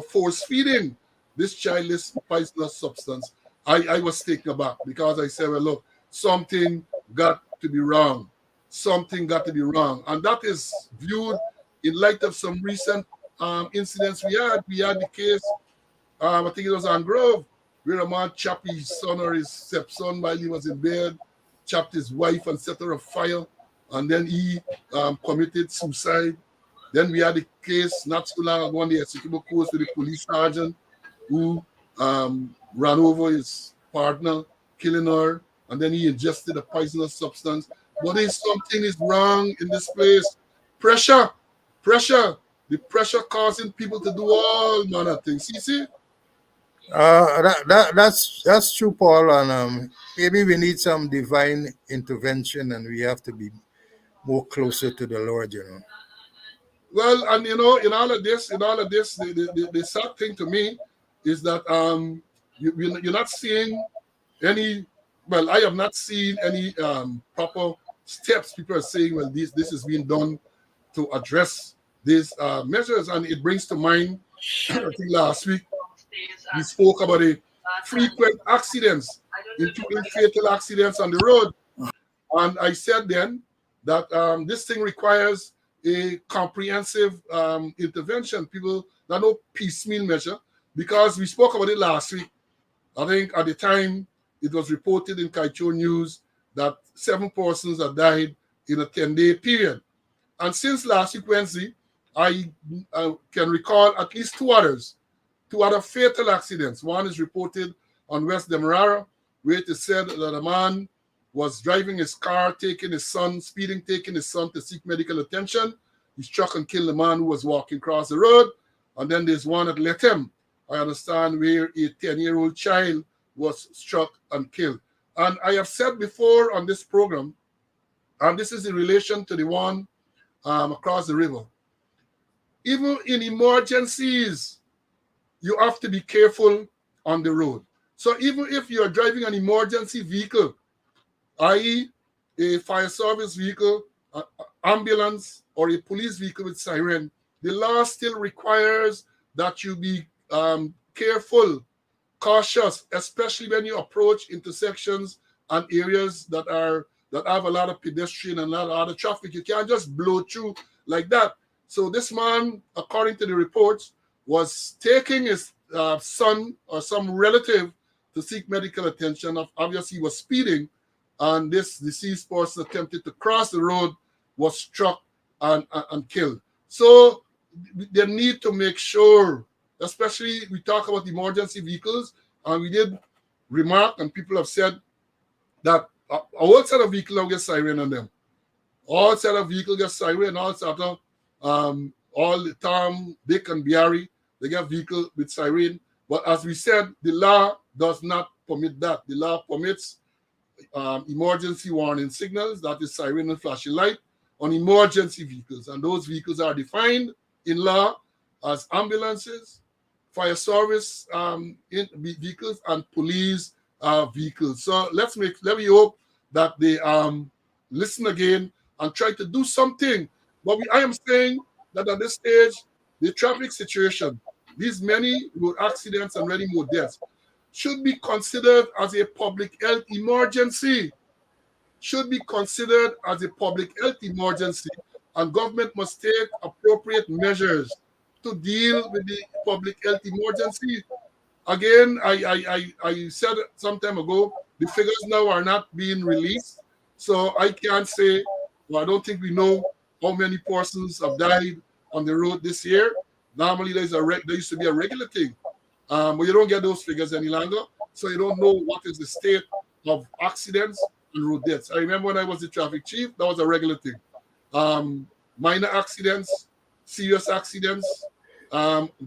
A: force feeding this child this poisonous substance, I was taken aback, because I said, well, look, something got to be wrong. Something got to be wrong. And that is viewed in light of some recent incidents we had the case, I think it was on Grove, where a man chopped his son or his stepson while he was in bed, chopped his wife and set her afire, and then he committed suicide. Then we had a case not too long ago on the Essequibo Coast with a police sergeant who ran over his partner, killing her, and then he ingested a poisonous substance. But if something is wrong in this place, pressure, pressure, the pressure causing people to do all manner of things. See?
B: That's true, Paul. And maybe we need some divine intervention, and we have to be more closer to the Lord.
A: Well, and in all of this, the sad thing to me is that you're not seeing any. Well, I have not seen any proper steps. People are saying, well, this is being done to address these measures, and it brings to mind. I think last week we spoke about the frequent accidents, including fatal accidents on the road, and I said then that this thing requires a comprehensive intervention. People, not no piecemeal measure, because we spoke about it last week. I think at the time it was reported in Kaito News that 7 persons had died in a 10-day period. And since last week Wednesday, I can recall at least 2 other fatal accidents. One is reported on West Demerara, where it is said that a man was driving his car, taking his son to seek medical attention. He struck and killed the man who was walking across the road. And then there's one at Lethem, I understand, where a 10-year-old child was struck and killed. And I have said before on this program, and this is in relation to the one across the river, even in emergencies, you have to be careful on the road. So even if you're driving an emergency vehicle, i.e. a fire service vehicle, ambulance, or a police vehicle with siren, the law still requires that you be careful, cautious, especially when you approach intersections and areas that have a lot of pedestrian and a lot of other traffic. You can't just blow through like that. So this man, according to the reports, was taking his son or some relative to seek medical attention. Obviously, he was speeding, and this deceased person attempted to cross the road, was struck and killed. So they need to make sure, especially we talk about emergency vehicles, and we did remark, and people have said that all set of vehicles get siren on them. All set of vehicles get siren, all set of all the Tom, Dick, and Biari, they get vehicle with siren. But as we said, the law does not permit that. The law permits emergency warning signals, that is siren and flashing light, on emergency vehicles. And those vehicles are defined in law as ambulances, fire service vehicles, and police vehicles. So let me hope that they listen again and try to do something. But I am saying that at this stage, the traffic situation, these many road accidents and many more deaths, should be considered as a public health emergency. Should be considered as a public health emergency, and government must take appropriate measures to deal with the public health emergency. Again, I said some time ago, the figures now are not being released, so I can't say, well, I don't think we know how many persons have died on the road this year. Normally, there used to be a regular thing, but you don't get those figures any longer, so you don't know what is the state of accidents and road deaths. I remember when I was the traffic chief, that was a regular thing. Minor accidents, serious accidents,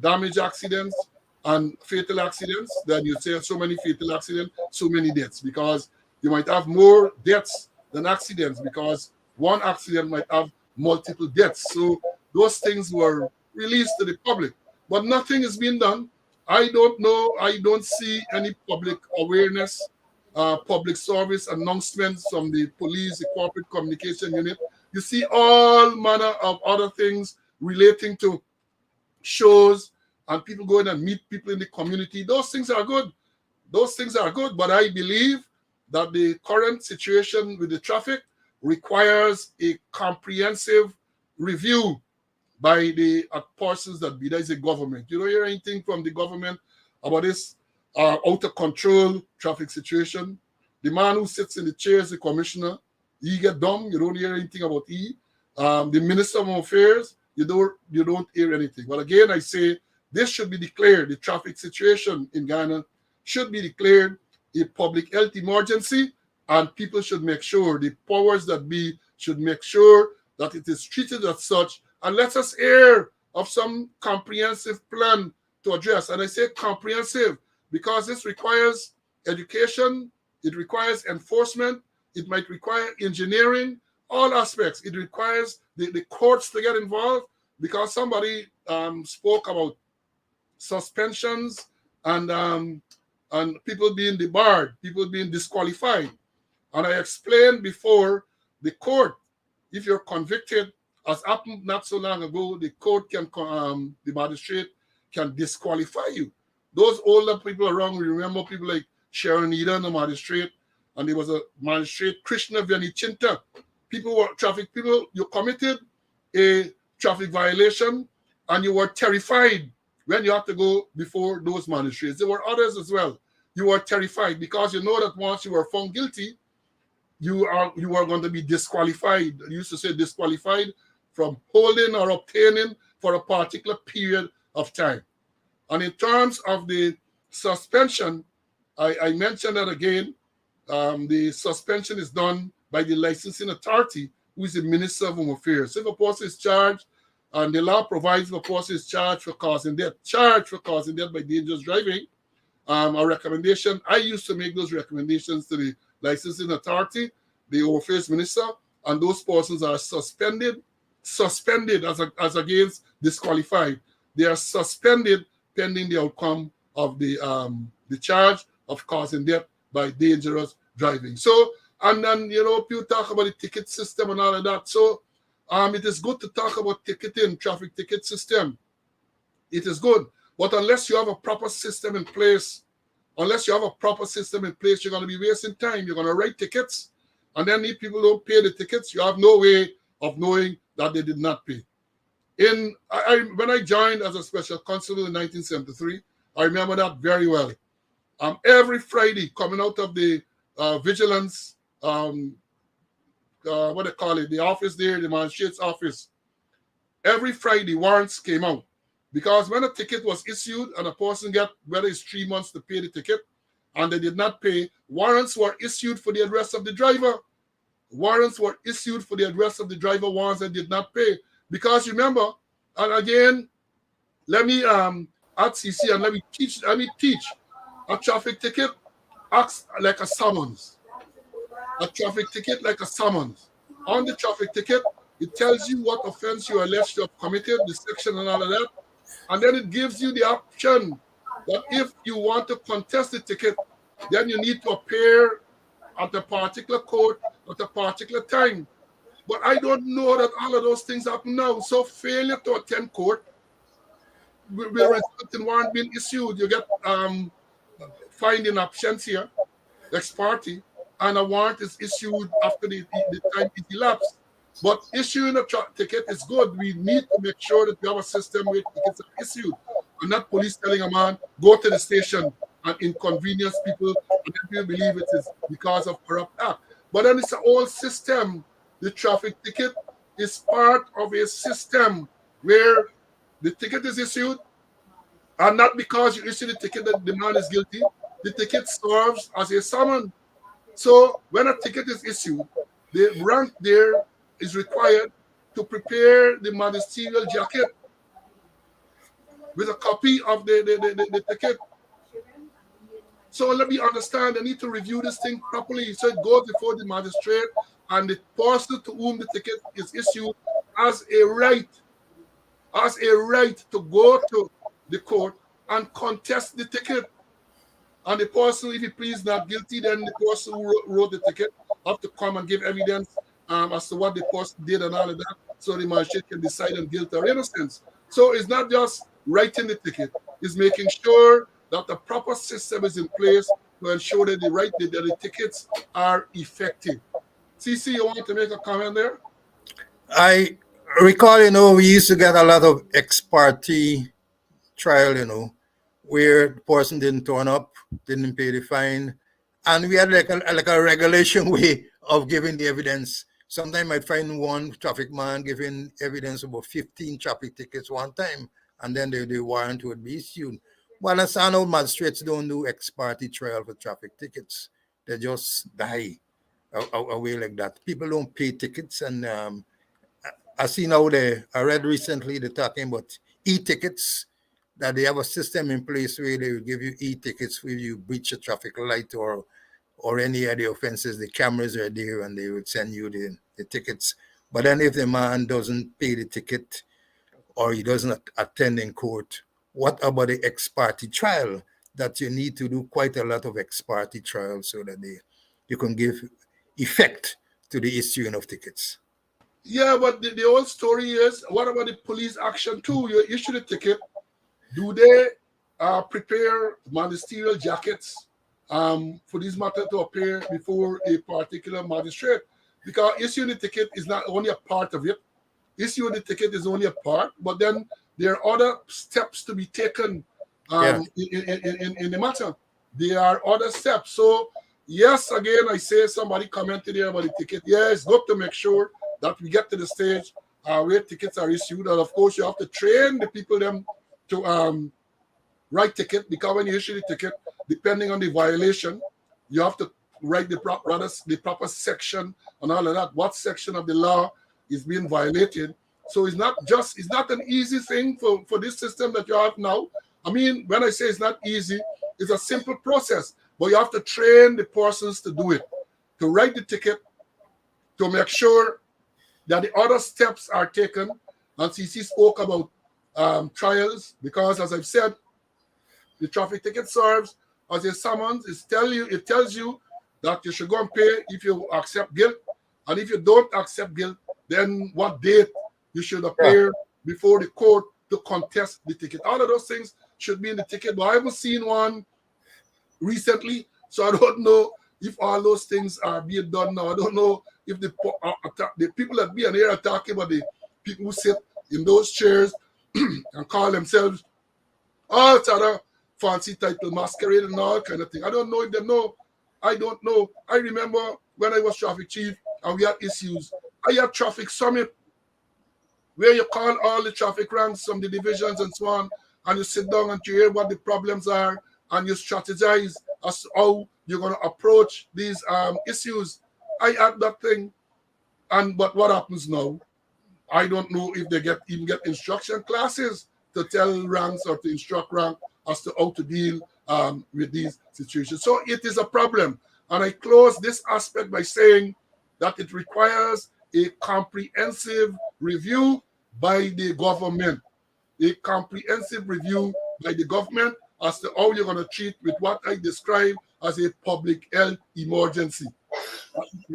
A: damage accidents, and fatal accidents. Then you say so many fatal accidents, so many deaths, because you might have more deaths than accidents, because one accident might have multiple deaths. So those things were released to the public, but nothing is being done. I don't know. I don't see any public awareness, public service announcements from the police, the corporate communication unit. You see all manner of other things relating to shows and people going and meet people in the community. Those things are good. Those things are good, but I believe that the current situation with the traffic requires a comprehensive review by the persons that be. There is a government. You don't hear anything from the government about this out of control traffic situation. The man who sits in the chair is the commissioner. He get dumb. You don't hear anything about he. The Minister of Home Affairs, you don't hear anything. But again, I say this should be declared. The traffic situation in Ghana should be declared a public health emergency, and people should make sure, the powers that be should make sure that it is treated as such. And let us hear of some comprehensive plan to address. And I say comprehensive because this requires education, it requires enforcement, it might require engineering, all aspects. It requires the courts to get involved, because somebody spoke about suspensions and people being debarred, people being disqualified. And I explained before, the court, if you're convicted, as happened not so long ago, the court can, the magistrate can disqualify you. Those older people around, we remember people like Sharon Eden, the magistrate, and there was a magistrate, Krishna Vyanichinta. People were traffic people, you committed a traffic violation and you were terrified when you had to go before those magistrates. There were others as well. You were terrified because you know that once you were found guilty, you are going to be disqualified. I used to say disqualified from holding or obtaining for a particular period of time. And in terms of the suspension, I mentioned that again. The suspension is done by the licensing authority, who is the Minister of Home Affairs. So if a person is charged, and the law provides if a person is charged for causing death by dangerous driving, a recommendation, I used to make those recommendations to the licensing authority, the Home Affairs Minister, and those persons are suspended as against disqualified. They are suspended pending the outcome of the charge of causing death by dangerous driving. So, and then, people talk about the ticket system and all of that. So, it is good to talk about ticketing, traffic ticket system. It is good. But unless you have a proper system in place, you're going to be wasting time. You're going to write tickets, and then if people don't pay the tickets, you have no way of knowing that they did not pay. When I joined as a special constable in 1973, I remember that very well. Every Friday, coming out of the vigilance, what they call it, the office there, the magistrate's office, every Friday warrants came out. Because when a ticket was issued and a person got, whether it's 3 months to pay the ticket, and they did not pay, warrants were issued for the address of the driver. Warrants that did not pay. Because remember, and again, let me at CC and let me teach. A traffic ticket acts like a summons. On the traffic ticket, it tells you what offense you are alleged to have committed, the section and all of that. And then it gives you the option that if you want to contest the ticket, then you need to appear at a particular court at a particular time. But I don't know that all of those things happen now. So failure to attend court, where resulting warrant being issued, you get fined in absentia, ex parte, and a warrant is issued after the time is elapsed. But issuing a ticket is good. We need to make sure that we have a system where tickets are issued, and not police telling a man, go to the station and inconvenience people, and then people believe it is because of corrupt act. But then it's a whole system. The traffic ticket is part of a system where the ticket is issued, and not because you issue the ticket that the man is guilty. The ticket serves as a summon. So when a ticket is issued, the rank there is required to prepare the magisterial jacket with a copy of the ticket. So let me understand, I need to review this thing properly. So it goes before the magistrate, and the person to whom the ticket is issued has a right to go to the court and contest the ticket. And the person, if he pleads not guilty, then the person who wrote the ticket have to come and give evidence as to what the person did and all of that, so the magistrate can decide on guilt or innocence. So it's not just writing the ticket, it's making sure that the proper system is in place to ensure that the tickets are effective. CC, you want to make a comment there?
B: I recall, we used to get a lot of ex parte trial, where the person didn't turn up, didn't pay the fine, and we had like a regulation way of giving the evidence. Sometimes I'd find one traffic man giving evidence about 15 traffic tickets one time, and then the warrant would be issued. Well, as I know, magistrates don't do ex parte trial for traffic tickets. They just die away like that. People don't pay tickets, and I see now I read recently they're talking about e-tickets, that they have a system in place where they will give you e-tickets if you breach a traffic light or any other offenses. The cameras are there and they would send you the tickets. But then if the man doesn't pay the ticket or he doesn't attend in court, what about the ex parte trial? That you need to do quite a lot of ex parte trials so that you can give effect to the issuing of tickets.
A: Yeah, but the whole story is, what about the police action too? You issue the ticket. Do they prepare ministerial jackets for this matter to appear before a particular magistrate? Because issuing the ticket is not only a part of it. Issuing the ticket is only a part, but then there are other steps to be taken
B: Yeah.
A: in the matter. There are other steps. So, yes, again, I say somebody commented there about the ticket. Yeah, it's good to make sure that we get to the stage where tickets are issued. And of course, you have to train the people them to write ticket, because when you issue the ticket, depending on the violation, you have to write the proper section and all of that. What section of the law is being violated? So it's not an easy thing for this system that you have now. I mean, when I say it's not easy, it's a simple process, but you have to train the persons to do it, to write the ticket, to make sure that the other steps are taken. And CC spoke about trials, because as I've said, the traffic ticket serves as a summons. It tells you that you should go and pay if you accept guilt, and if you don't accept guilt, then what date you should appear before the court to contest the ticket. All of those things should be in the ticket, but I haven't seen one recently, so I don't know if all those things are being done now. I don't know if the people that be here are talking about the people who sit in those chairs and call themselves all other fancy title, masquerade and all kind of thing. I don't know if they know. I don't know. I remember when I was traffic chief and we had issues. I had traffic summit where you call all the traffic ranks from the divisions and so on, and you sit down and you hear what the problems are, and you strategize as to how you're going to approach these issues. I had that thing, but what happens now? I don't know if they even get instruction classes to tell ranks or to instruct rank as to how to deal with these situations. So it is a problem. And I close this aspect by saying that it requires a comprehensive review by the government. A comprehensive review by the government as to how you're going to treat with what I describe as a public health emergency.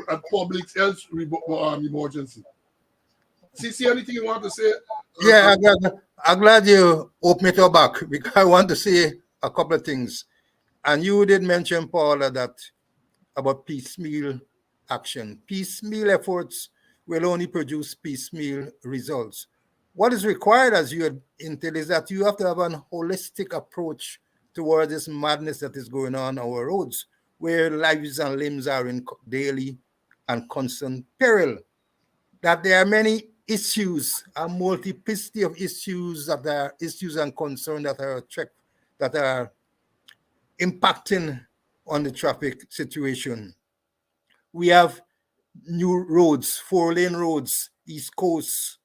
A: A public health emergency. See anything you want to say?
B: Yeah, I'm glad you opened it up back, because I want to say a couple of things. And you did mention, Paula, that about piecemeal action. Piecemeal efforts will only produce piecemeal results. What is required, as you had hinted, is that you have to have an holistic approach toward this madness that is going on our roads, where lives and limbs are in daily and constant peril. That there are many issues, a multiplicity of issues that are issues and concerns that are impacting on the traffic situation. We have new roads, 4-lane roads, East Coast,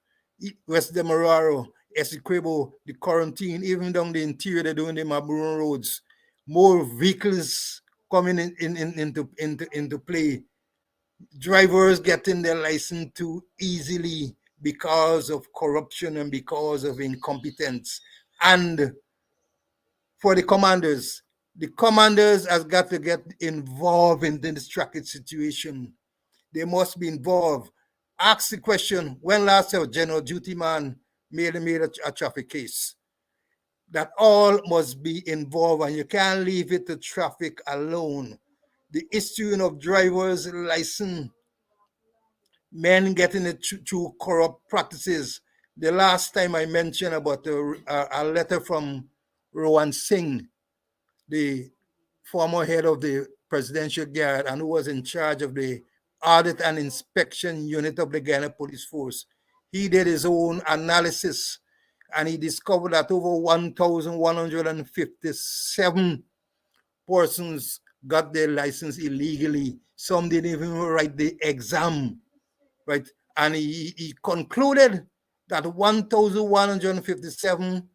B: West Demerara, Essequibo, the quarantine, even down the interior, they're doing the Maburon roads. More vehicles coming into play. Drivers getting their license too easily because of corruption and because of incompetence. And for the commanders has got to get involved in this traffic situation. They must be involved. Ask the question, when last a general duty man made a traffic case? That all must be involved, and you can't leave it to traffic alone. The issuing of driver's license, men getting it through corrupt practices. The last time I mentioned about a letter from Rowan Singh, the former head of the Presidential Guard and who was in charge of the audit and inspection unit of the Guyana Police Force. He did his own analysis and he discovered that over 1,157 persons got their license illegally. Some didn't even write the exam, right? And he concluded that 1,157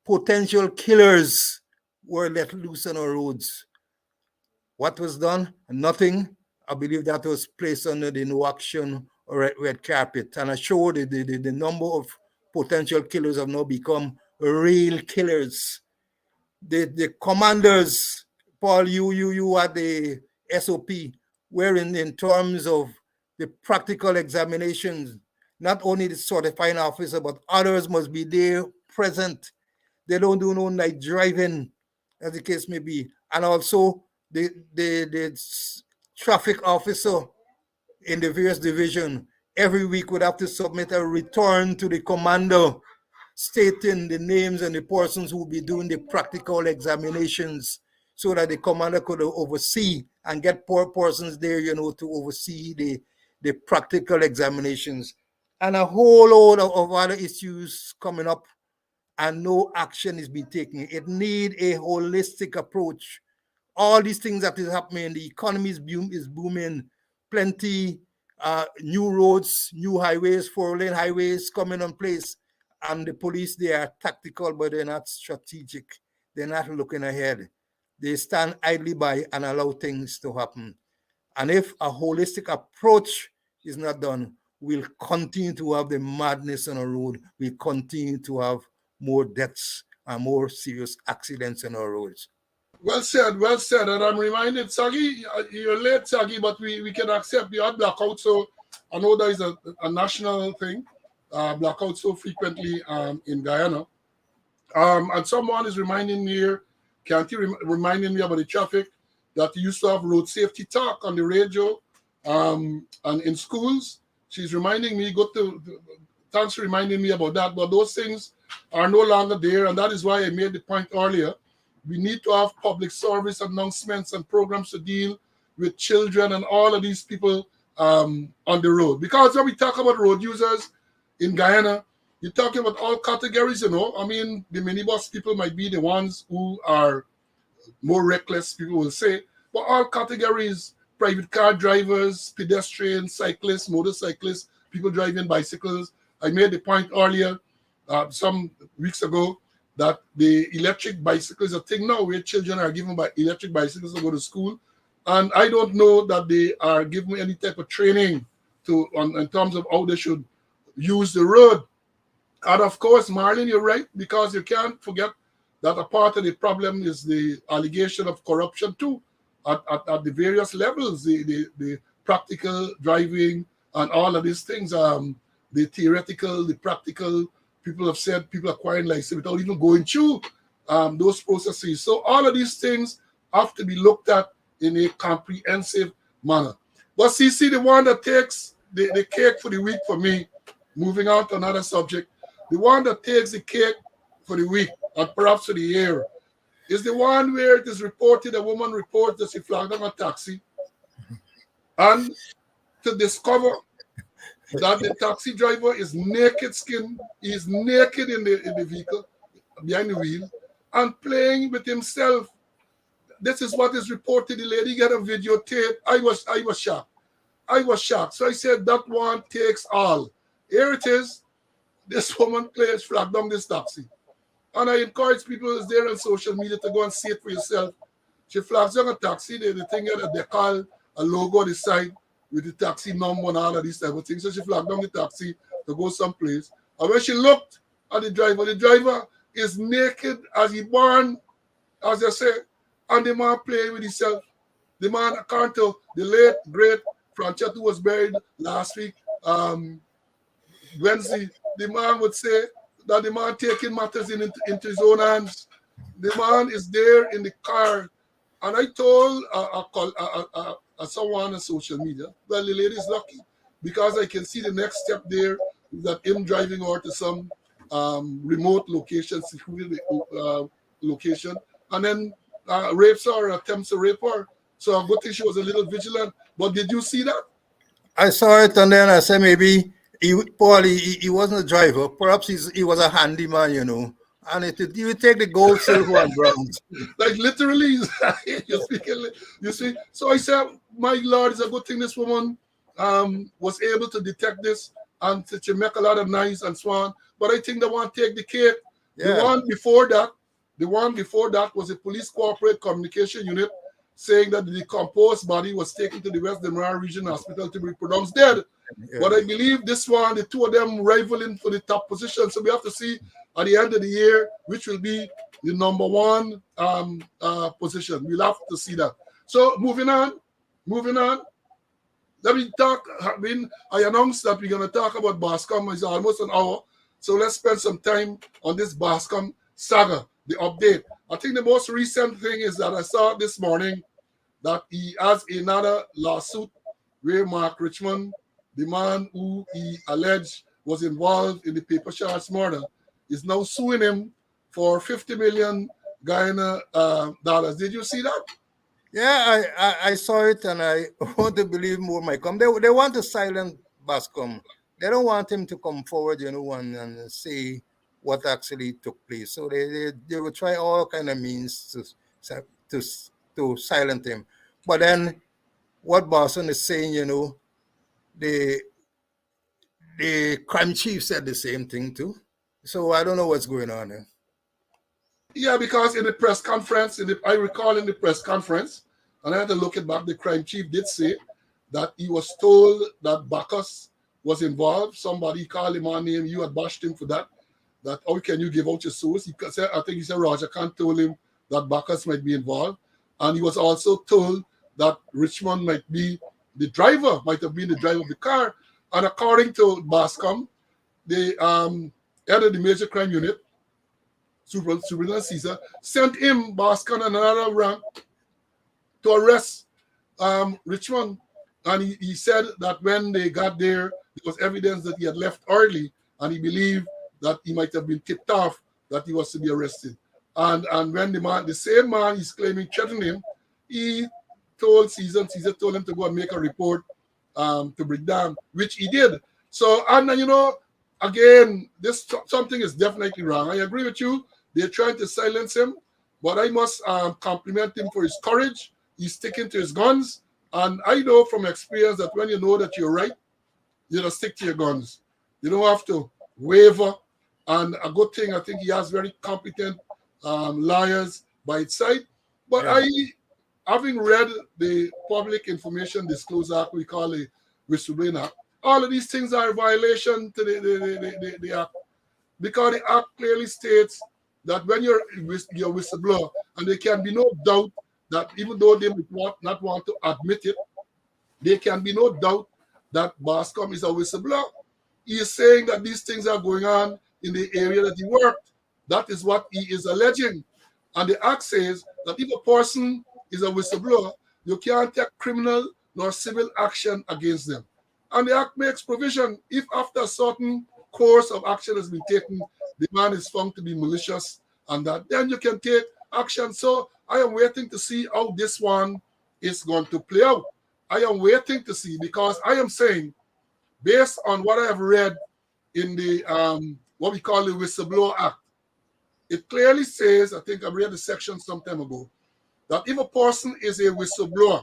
B: potential killers were let loose on our roads. What was done? Nothing. I believe that was placed under the no action or red carpet. And I showed the number of potential killers have now become real killers. The commanders, Paul, you are the SOP, where in terms of the practical examinations, not only the certifying officer, but others must be there present. They don't do no night driving, as the case may be. And also the traffic officer in the various division every week would have to submit a return to the commander stating the names and the persons who will be doing the practical examinations so that the commander could oversee and get poor persons there, to oversee the practical examinations. And a whole load of other issues coming up, and no action is being taken. It needs a holistic approach. All these things that is happening, the economy is booming, plenty new roads, new highways, 4-lane highways coming on place. And the police, they are tactical, but they're not strategic. They're not looking ahead. They stand idly by and allow things to happen. And if a holistic approach is not done, we'll continue to have the madness on the road. We'll continue to have more deaths and more serious accidents on our roads.
A: Well said, well said. And I'm reminded, Sagi, you're late, Sagi, but we can accept the odd blackout. So I know there is a national thing, blackout so frequently in Guyana. And someone is reminding me here, Canty reminding me about the traffic, that you used to have road safety talk on the radio and in schools. She's reminding me, thanks for reminding me about that. But those things are no longer there. And that is why I made the point earlier. We need to have public service announcements and programs to deal with children and all of these people on the road. Because when we talk about road users in Guyana, you're talking about all categories, I mean, the minibus people might be the ones who are more reckless, people will say, but all categories, private car drivers, pedestrians, cyclists, motorcyclists, people driving bicycles. I made the point earlier, some weeks ago, that the electric bicycle is a thing now where children are given by electric bicycles to go to school. And I don't know that they are given any type of training in terms of how they should use the road. And of course, Marlon, you're right, because you can't forget that a part of the problem is the allegation of corruption too, at the various levels, the practical driving and all of these things, the theoretical, the practical. People have said people acquiring license without even going through those processes. So all of these things have to be looked at in a comprehensive manner. But CC, the one that takes the cake for the week for me, moving on to another subject, the one that takes the cake for the week, and perhaps for the year, is the one where it is reported, a woman reports that she flagged down a taxi, and to discover that the taxi driver is naked skin, he is naked in the vehicle, behind the wheel, and playing with himself. This is what is reported. The lady got a videotape. I was shocked. I was shocked. So I said, that one takes all. Here it is. This woman plays flag down this taxi. And I encourage people who's there on social media to go and see it for yourself. She flags down a taxi, the thing that they call a logo on the side with the taxi number and all of these type of things. So she flagged down the taxi to go someplace. And when she looked at the driver is naked as he born, as I say, and the man playing with himself. The man, according to the late, great Franchette, who was buried last week, Wednesday, the man would say that the man taking matters into his own hands. The man is there in the car And I told someone on social media, well, the lady is lucky because I can see the next step there is that him driving her to some remote location, security location, and then rapes her or attempts to rape her. So a good thing she was a little vigilant. But did you see that?
B: I saw it and then I said maybe he wasn't a driver. Perhaps he was a handyman, And he would take the gold, silver, and bronze.
A: Like literally, you're speaking. You see, so I said, my Lord, it's a good thing this woman was able to detect this and to make a lot of noise and so on. But I think the one take the cake. The
B: Yeah.
A: one before that was a police corporate communication unit saying that the decomposed body was taken to the West Demerara Region Hospital to be pronounced dead.
B: Yeah.
A: But I believe this one, the two of them rivaling for the top position. So we have to see at the end of the year which will be the number one position. We'll have to see that. So moving on. Let me talk. I announced that we're going to talk about Bascom. It's almost an hour. So let's spend some time on this Bascom saga, the update. I think the most recent thing is that I saw this morning that he has another lawsuit where Mark Richmond, the man who he alleged was involved in the Paper Shards murder, is now suing him for 50 million Guyana dollars. Did you see that?
B: Yeah, I saw it and I want to believe more might come. They want to silence Bascom. They don't want him to come forward, and say what actually took place. So they will try all kind of means to to silence him. But then what Boston is saying, the the crime chief said the same thing too. So I don't know what's going on here.
A: Yeah, because in the press conference, I recall in the press conference, and I had to look it back, the crime chief did say that he was told that Bacchus was involved. Somebody called him on name, you had bashed him for that. That how can you give out your source? I think he said Roger Khan told him that Bacchus might be involved. And he was also told that Richmond might be the driver, might have been the driver of the car. And according to Bascom, the head of the major crime unit, Superintendent Caesar, sent him, Bascom, and another rank to arrest Richmond. And he said that when they got there, there was evidence that he had left early, and he believed that he might have been tipped off that he was to be arrested. And when the same man is claiming threatened him, he told Caesar told him to go and make a report to bring down, which he did. So, and again, something is definitely wrong. I agree with you. They're trying to silence him, but I must compliment him for his courage. He's sticking to his guns. And I know from experience that when you know that you're right, you just stick to your guns. You don't have to waver. And a good thing, I think he has very competent lawyers by his side. But
B: Yeah.
A: having read the Public Information Disclosure Act, we call it Whistleblowing Act, all of these things are a violation to the Act. Because the Act clearly states that when you're a whistleblower, and there can be no doubt that even though they might not want to admit it, there can be no doubt that Bascom is a whistleblower. He is saying that these things are going on in the area that he worked. That is what he is alleging. And the Act says that if a person is a whistleblower, you can't take criminal nor civil action against them. And the Act makes provision if after a certain course of action has been taken, the man is found to be malicious and that, then you can take action. So I am waiting to see how this one is going to play out. I am waiting to see because I am saying, based on what I have read in the what we call the Whistleblower Act, it clearly says, I think I read the section some time ago, that if a person is a whistleblower,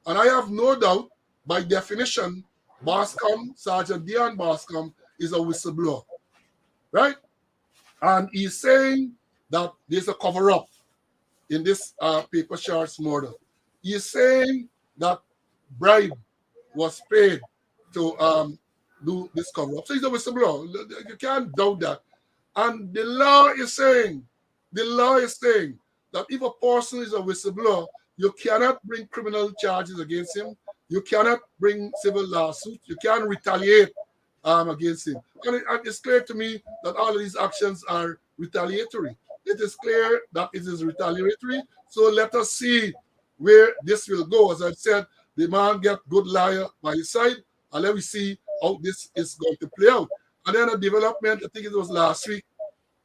A: and I have no doubt, by definition, Bascom, Sergeant Dion Bascom, is a whistleblower, right? And he's saying that there's a cover-up in this Paper Shards murder. He's saying that bribe was paid to do this cover-up. So he's a whistleblower. You can't doubt that. And the law is saying that if a person is a whistleblower, you cannot bring criminal charges against him. You cannot bring civil lawsuits. You can't retaliate against him. And it's clear to me that all of these actions are retaliatory. It is clear that it is retaliatory So let us see where this will go. As I said, the man get good lawyer by his side, and let me see how this is going to play out. And then a development, I think it was last week,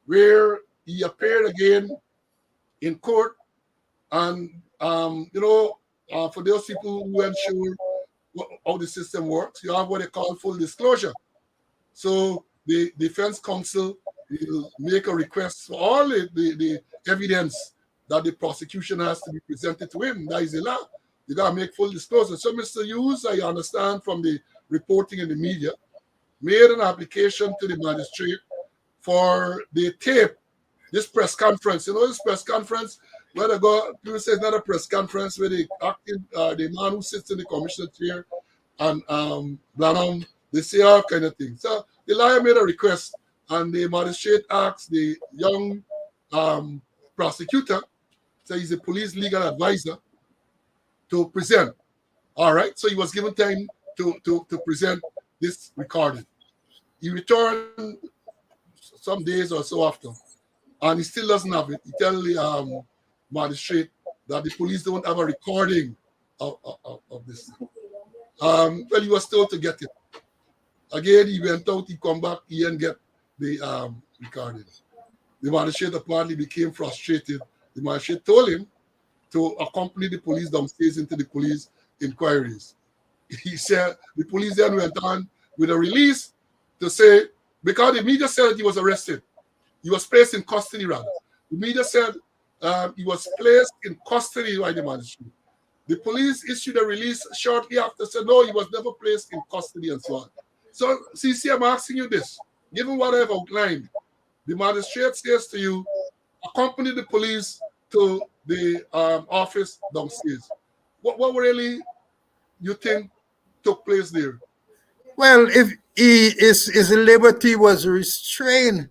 A: where he appeared again in court. And, for those people who aren't sure how the system works, you have what they call full disclosure. So the defense counsel will make a request for all the evidence that the prosecution has to be presented to him. That is the law. You got to make full disclosure. So Mr. Hughes, I understand from the reporting in the media, made an application to the magistrate for the tape, this press conference. You know, this press conference where they go, people say it's not a press conference where the man who sits in the commissioner chair and Branham, they say all kind of things. So the lawyer made a request, and the magistrate asked the young prosecutor, so he's a police legal advisor, to present. All right, so he was given time to present this recording. He returned some days or so after, and he still doesn't have it. He tell the magistrate that the police don't have a recording of this. Well, he was told to get it. Again, he went out, he come back, he didn't get the recording. The magistrate apparently became frustrated. The magistrate told him to accompany the police downstairs into the police inquiries. He said the police then went on with a release to say, because the media said that he was arrested. He was placed in custody, rather. The media said he was placed in custody by the magistrate. The police issued a release shortly after, said, no, he was never placed in custody and so on. So, CC, I'm asking you this. Given what I've outlined, the magistrate says to you, accompany the police to the office downstairs. What really you think took place there?
B: Well, if his liberty was restrained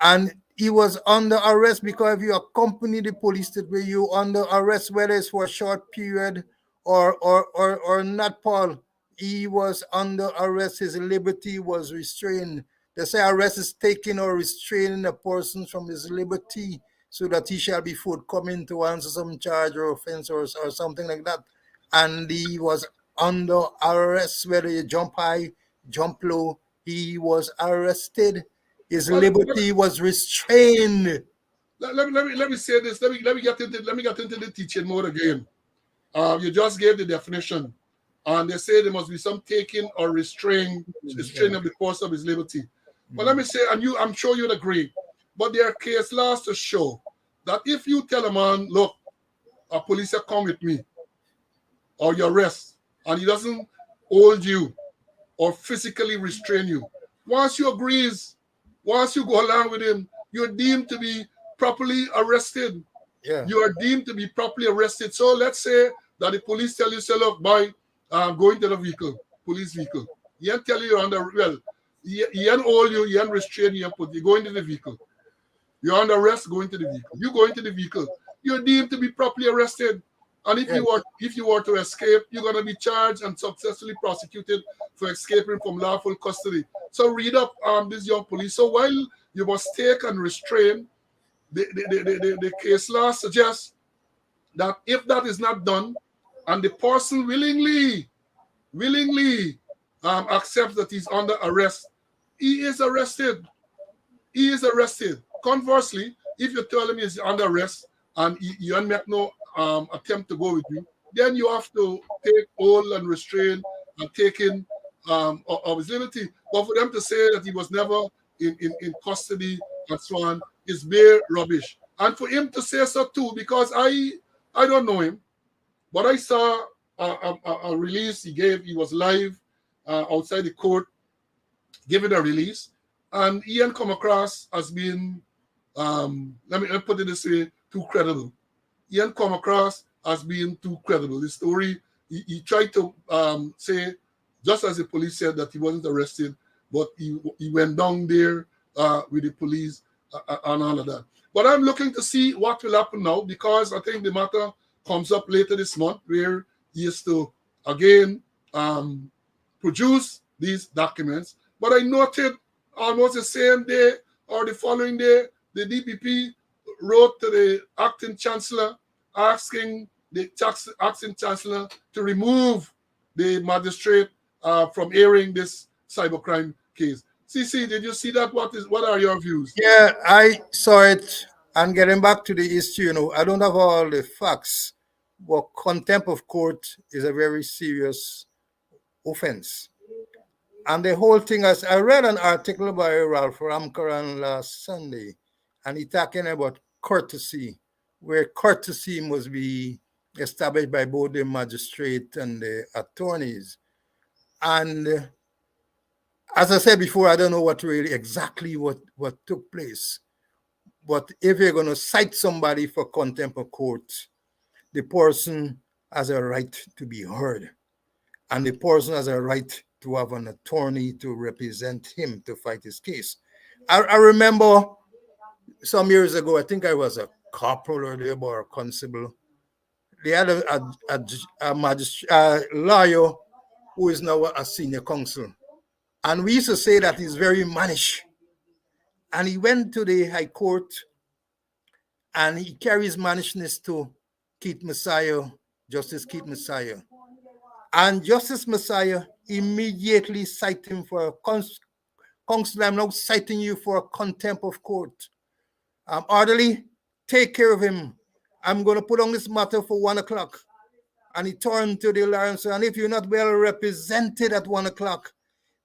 B: and he was under arrest, because if you accompany the police to where you under arrest, whether it's for a short period or not, Paul, he was under arrest. His liberty was restrained. They say arrest is taking or restraining a person from his liberty so that he shall be forthcoming to answer some charge or offense or something like that. And he was under arrest, whether you jump high, jump low, he was arrested. His liberty was restrained.
A: Let me say this. Let me get into the teaching mode again. You just gave the definition, and they say there must be some taking or restraining of the course of his liberty. But let me say, and I'm sure you'd agree, but there are case laws to show that if you tell a man, look, a police will come with me, or you arrest, and he doesn't hold you or physically restrain you, once you agrees, once you go along with him, you're deemed to be properly arrested.
B: Yeah.
A: You are deemed to be properly arrested. So let's say that the police tell you, say, look, boy, go into the vehicle, police vehicle. He ain't tell you you're under, well, he ain't hold you, he ain't restrain you, put you go into the vehicle. You're under arrest, go into the vehicle. You go into the vehicle, you're deemed to be properly arrested. And if you were to escape, you're gonna be charged and successfully prosecuted for escaping from lawful custody. So read up this young police. So while you must take and restrain, the case law suggests that if that is not done, and the person willingly accepts that he's under arrest, he is arrested. He is arrested. Conversely, if you tell him he's under arrest and you don't make no attempt to go with you, then you have to take hold and restrain and taking of his liberty. But for them to say that he was never in custody and so on is bare rubbish. And for him to say so too, because I don't know him, but I saw a release he gave. He was live outside the court giving a release, and he hadn't come across as being, let me put it this way, too credible. He hadn't come across as being too credible. The story, he tried to say, just as the police said that he wasn't arrested, but he went down there with the police and all of that. But I'm looking to see what will happen now, because I think the matter comes up later this month where he is to, again, produce these documents. But I noted almost the same day or the following day, the DPP wrote to the acting chancellor asking the acting chancellor to remove the magistrate from airing this cybercrime case. CC, did you see that? What are your views?
B: Yeah, I saw it. And getting back to the issue, I don't have all the facts, but contempt of court is a very serious offense. And the whole thing, as I read an article by Ralph Ramkaran last Sunday, and he talking about courtesy, where courtesy must be established by both the magistrate and the attorneys. And as I said before, I don't know exactly what took place. But if you're going to cite somebody for contempt of court, the person has a right to be heard. And the person has a right to have an attorney to represent him to fight his case. I remember some years ago, I think I was a corporal or a constable. They had a lawyer who is now a senior counsel. And we used to say that he's very mannish. And he went to the High Court and he carries mannishness to Justice Keith Messiah. And Justice Messiah immediately cited him for counsel. I'm now citing you for contempt of court. Orderly, take care of him. I'm going to put on this matter for 1 o'clock. And he turned to the lawyer and said, and if you're not well represented at 1 o'clock,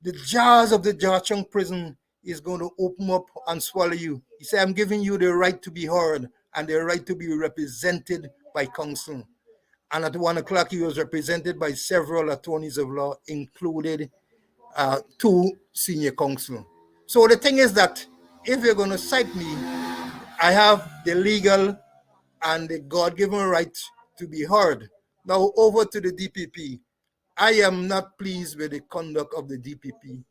B: the jaws of the Georgetown prison is going to open up and swallow you. He said, I'm giving you the right to be heard and the right to be represented by counsel. And at 1 o'clock, he was represented by several attorneys of law, including 2 senior counsel. So the thing is that if you're going to cite me, I have the legal and the God-given right to be heard. Now over to the DPP. I am not pleased with the conduct of the DPP,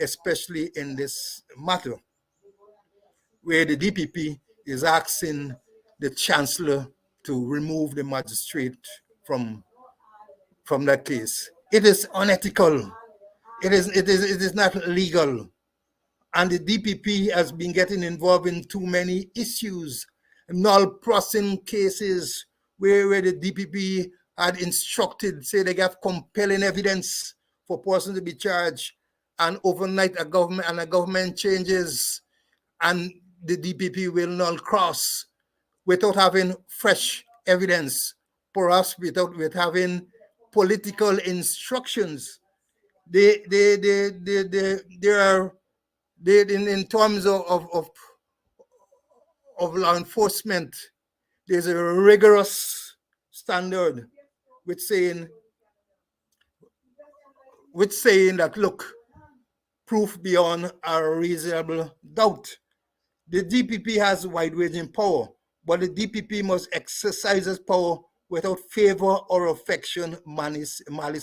B: especially in this matter, where the DPP is asking the chancellor to remove the magistrate from that case. It is unethical. It is not legal. And the DPP has been getting involved in too many issues, null processing cases where the DPP had instructed, say they have compelling evidence for person to be charged, and overnight a government changes and the DPP will null cross without having fresh evidence, perhaps without having political instructions. In terms of law enforcement, there's a rigorous standard with saying that, look, proof beyond a reasonable doubt. The DPP has wide-ranging power, but the DPP must exercise its power without favor or affection, malice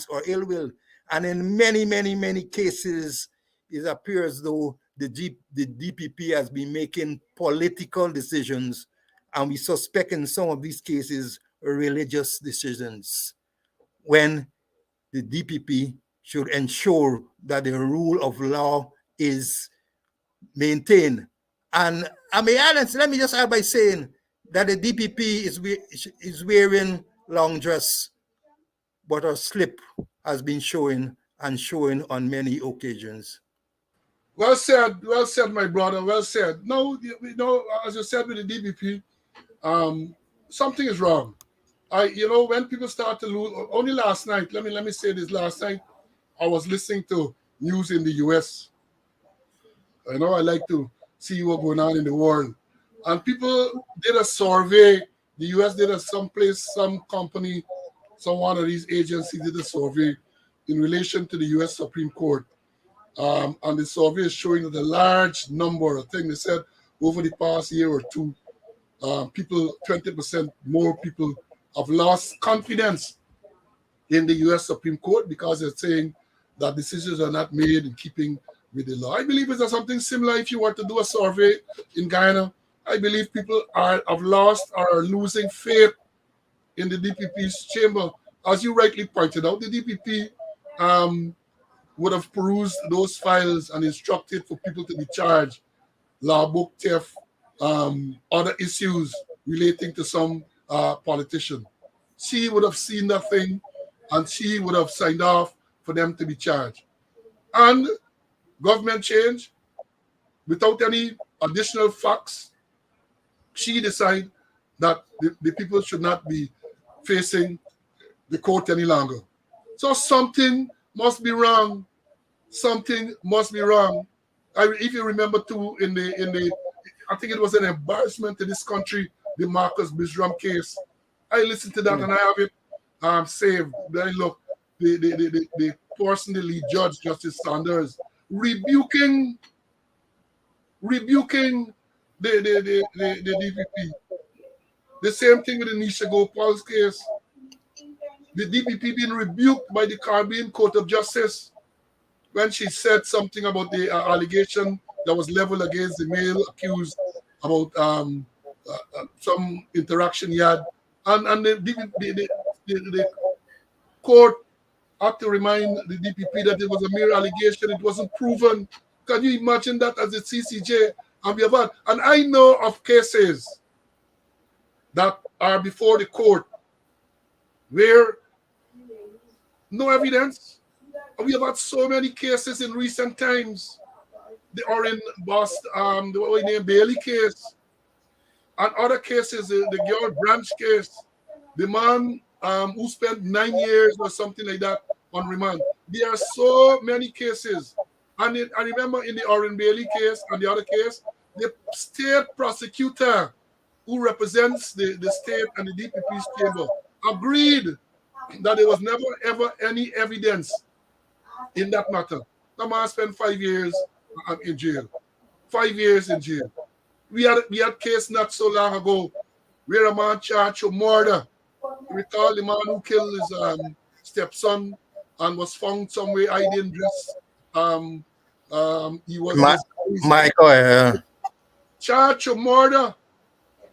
B: or ill will. And in many, many, many cases, it appears though the DPP has been making political decisions, and we suspect in some of these cases religious decisions, when the DPP should ensure that the rule of law is maintained. And let me just add by saying that the DPP is wearing long dress, but her slip has been showing on many occasions.
A: Well said, my brother. Well said. No, as you said with the DPP, something is wrong. When people start to lose. Only last night, let me say this. Last night, I was listening to news in the U.S. I like to see what's going on in the world, and people did a survey. The U.S. did some company, some one of these agencies did a survey in relation to the U.S. Supreme Court. And the survey is showing that a large number, I think they said over the past year or two, 20% more people have lost confidence in the U.S. Supreme Court because they're saying that decisions are not made in keeping with the law. I believe it's something similar if you were to do a survey in Guyana. I believe people have lost or are losing faith in the DPP's chamber. As you rightly pointed out, the DPP would have perused those files and instructed for people to be charged, law book theft, other issues relating to some politician. She would have seen that thing and she would have signed off for them to be charged. And government change, without any additional facts, she decided that the people should not be facing the court any longer. So something must be wrong. Something must be wrong. If you remember too, in the I think it was an embarrassment to this country, the Marcus Bisram case. I listened to that and I have it saved. Then look, the person, the lead judge, Justice Sanders, rebuking the DPP. The same thing with the Nisha Gopal's case. The DPP being rebuked by the Caribbean Court of Justice when she said something about the allegation that was leveled against the male accused about some interaction he had. And the court had to remind the DPP that it was a mere allegation, it wasn't proven. Can you imagine that as a CCJ? And I know of cases that are before the court where no evidence. We have had so many cases in recent times. The Orin Boston, the Bailey case, and other cases, the girl Branch case, the man who spent 9 years or something like that on remand. There are so many cases. And I remember in the Orin Bailey case and the other case, the state prosecutor who represents the state and the DPP's chamber agreed that there was never ever any evidence in that matter. The man spent 5 years in jail. 5 years in jail. We had a case not so long ago where a man charged with murder. You recall the man who killed his stepson and was found somewhere hiding dressed. He was
B: Michael.
A: Charged with murder.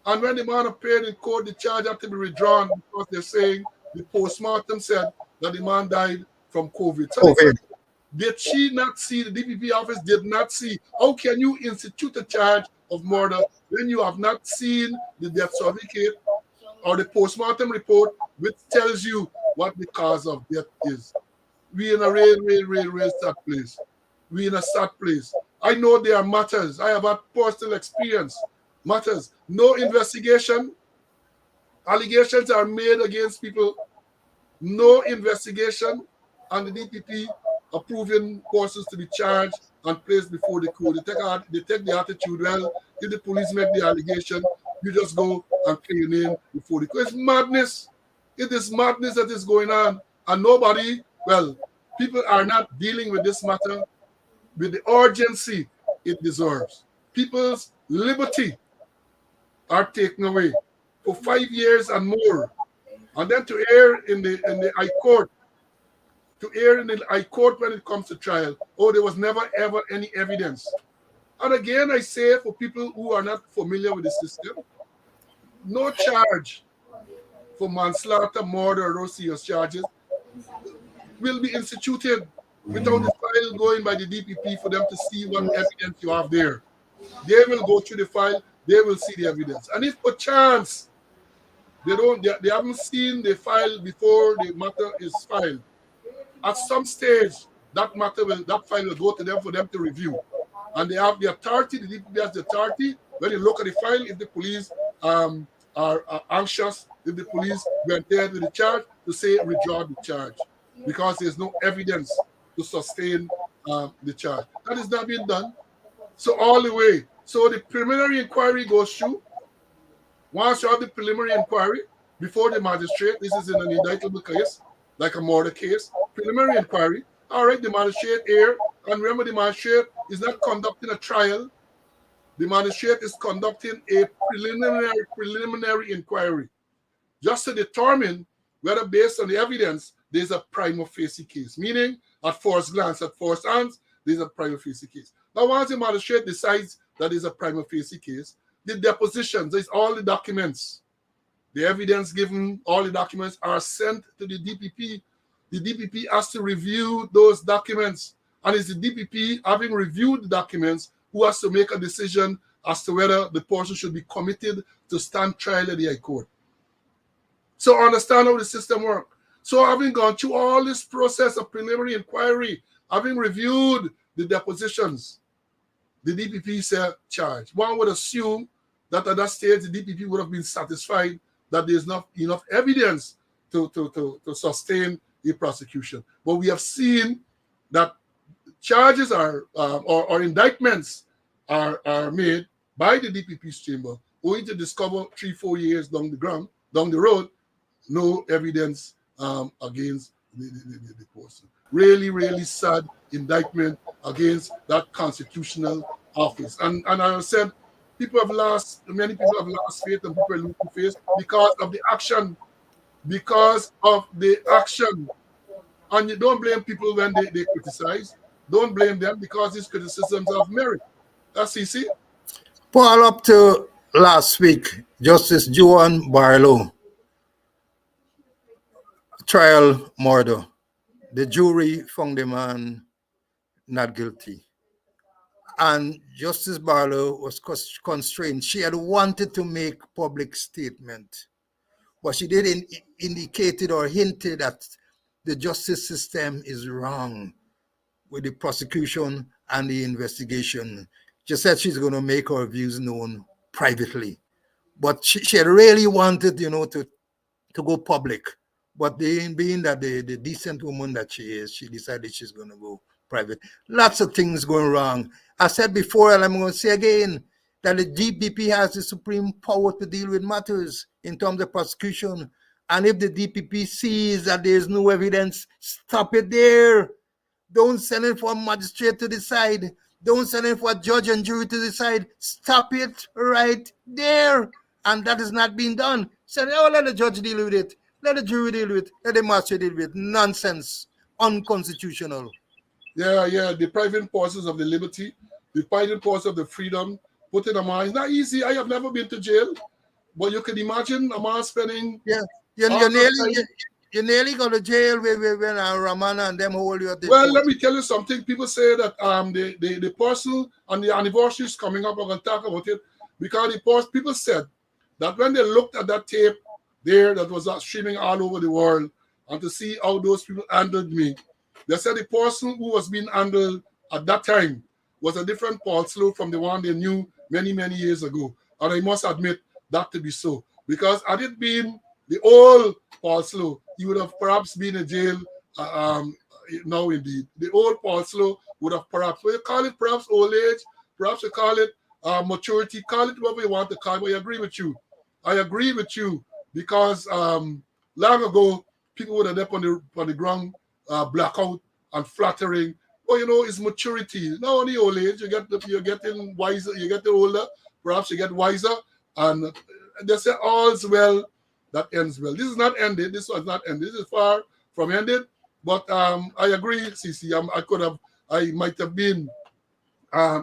A: And when the man appeared in court, the charge had to be withdrawn because they're saying the postmortem said that the man died from COVID. So did she not see, the DPP office did not see? How can you institute a charge of murder when you have not seen the death certificate or the postmortem report which tells you what the cause of death is? We in a real sad place. We in a sad place. I know there are matters. I have had personal experience. Matters. No investigation. Allegations are made against people. No investigation. And the DPP approving persons to be charged and placed before the court. They take the attitude, well, if the police make the allegation, you just go and clear your name before the court. It's madness. It is madness that is going on. And nobody, well, people are not dealing with this matter with the urgency it deserves. People's liberty are taken away for 5 years and more. And then to err in the High Court, when it comes to trial, oh, there was never ever any evidence. And again, I say for people who are not familiar with the system, no charge for manslaughter, murder, or those serious charges will be instituted without the file going by the DPP for them to see what evidence you have there. They will go through the file, they will see the evidence. And if perchance they haven't seen the file before the matter is filed, at some stage that file will go to them for them to review. And they have the authority, the DPP has the authority, when you look at the file, if the police are anxious, if the police went there with the charge, to say withdraw the charge, because there's no evidence to sustain the charge. That is not being done. So all the way. So the preliminary inquiry goes through. Once you have the preliminary inquiry before the magistrate, this is in an indictable case, like a murder case, preliminary inquiry. All right, the magistrate here, and remember the magistrate is not conducting a trial. The magistrate is conducting a preliminary inquiry just to determine whether, based on the evidence, there's a prima facie case, meaning at first glance, at first hands, there's a prima facie case. Now, once the magistrate decides that there's a prima facie case, the depositions, there's all the documents, the evidence given, all the documents are sent to the DPP. The DPP has to review those documents. And it's the DPP, having reviewed the documents, who has to make a decision as to whether the person should be committed to stand trial at the High Court. So understand how the system works. So having gone through all this process of preliminary inquiry, having reviewed the depositions, the DPP said charge. One would assume that at that stage the DPP would have been satisfied that there's not enough evidence to sustain a prosecution. But we have seen that charges are or indictments are made by the DPP's chamber, only to discover 3-4 years down the road, no evidence against the person. Really, really sad indictment against that constitutional office. And I said, many people have lost faith and people are losing faith because of the action. Because of the action. And you don't blame people when they criticize. Don't blame them because these criticisms have merit. That's easy.
B: Paul, up to last week, Justice Juan Barlow, trial murder. The jury found the man not guilty. And Justice Barlow was constrained. She had wanted to make public statement, but she didn't indicated or hinted that the justice system is wrong with the prosecution and the investigation. She said she's going to make her views known privately. But she had really wanted, to go public. But being that the decent woman that she is, she decided she's going to go private. Lots of things going wrong. I said before, and I'm going to say again, that the DPP has the supreme power to deal with matters in terms of prosecution. And if the DPP sees that there's no evidence, stop it there. Don't send it for a magistrate to decide. Don't send it for a judge and jury to decide. Stop it right there. And that is not being done. Say, let the judge deal with it. Let the jury deal with it. Let the magistrate deal with it. Nonsense. Unconstitutional.
A: Yeah. Depriving persons of the liberty, depriving persons of the freedom, putting a man. It's not easy. I have never been to jail. But you can imagine a man spending...
B: Yeah. You nearly go to jail when Ramana and them hold you at the
A: Well,
B: court.
A: let me tell you something. People say that the person and the anniversary is coming up. I'm going to talk about it because people said that when they looked at that tape there that was streaming all over the world and to see how those people handled me, they said the person who was being handled at that time was a different Paul Slow from the one they knew many, many years ago. And I must admit that to be so. Because had it been the old Paul Slow, he would have perhaps been in jail now indeed. The old Paul Slow would have perhaps, well, you call it perhaps old age, perhaps you call it maturity, call it whatever you want to call it, but I agree with you. I agree with you because long ago, people would have left on the ground blackout and flattering. Well, it's maturity. Not only old age, you're getting wiser, you get older, perhaps you get wiser, and they say all's well that ends well. This is not ended. This was not ended. This is far from ended. But I agree, CC. I might have been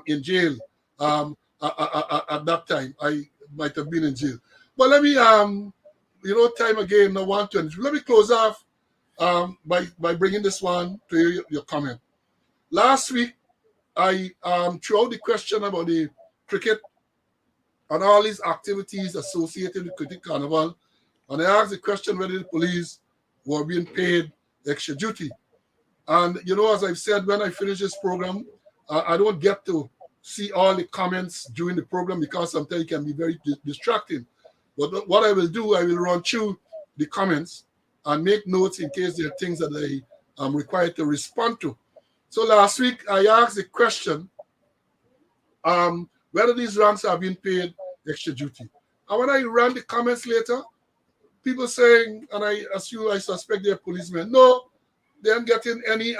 A: in jail at that time. I might have been in jail. But let me, time again, no 120. Let me close off by bringing this one to your comment. Last week, I threw out the question about the cricket and all these activities associated with Cricket Carnival. And I asked the question whether the police were being paid extra duty. And, as I've said, when I finish this program, I don't get to see all the comments during the program because sometimes it can be very distracting. But what I will do, I will run through the comments and make notes in case there are things that I am required to respond to. So last week, I asked the question, whether these ranks are being paid extra duty. And when I ran the comments later, people saying, and I suspect they're policemen, no, they aren't getting any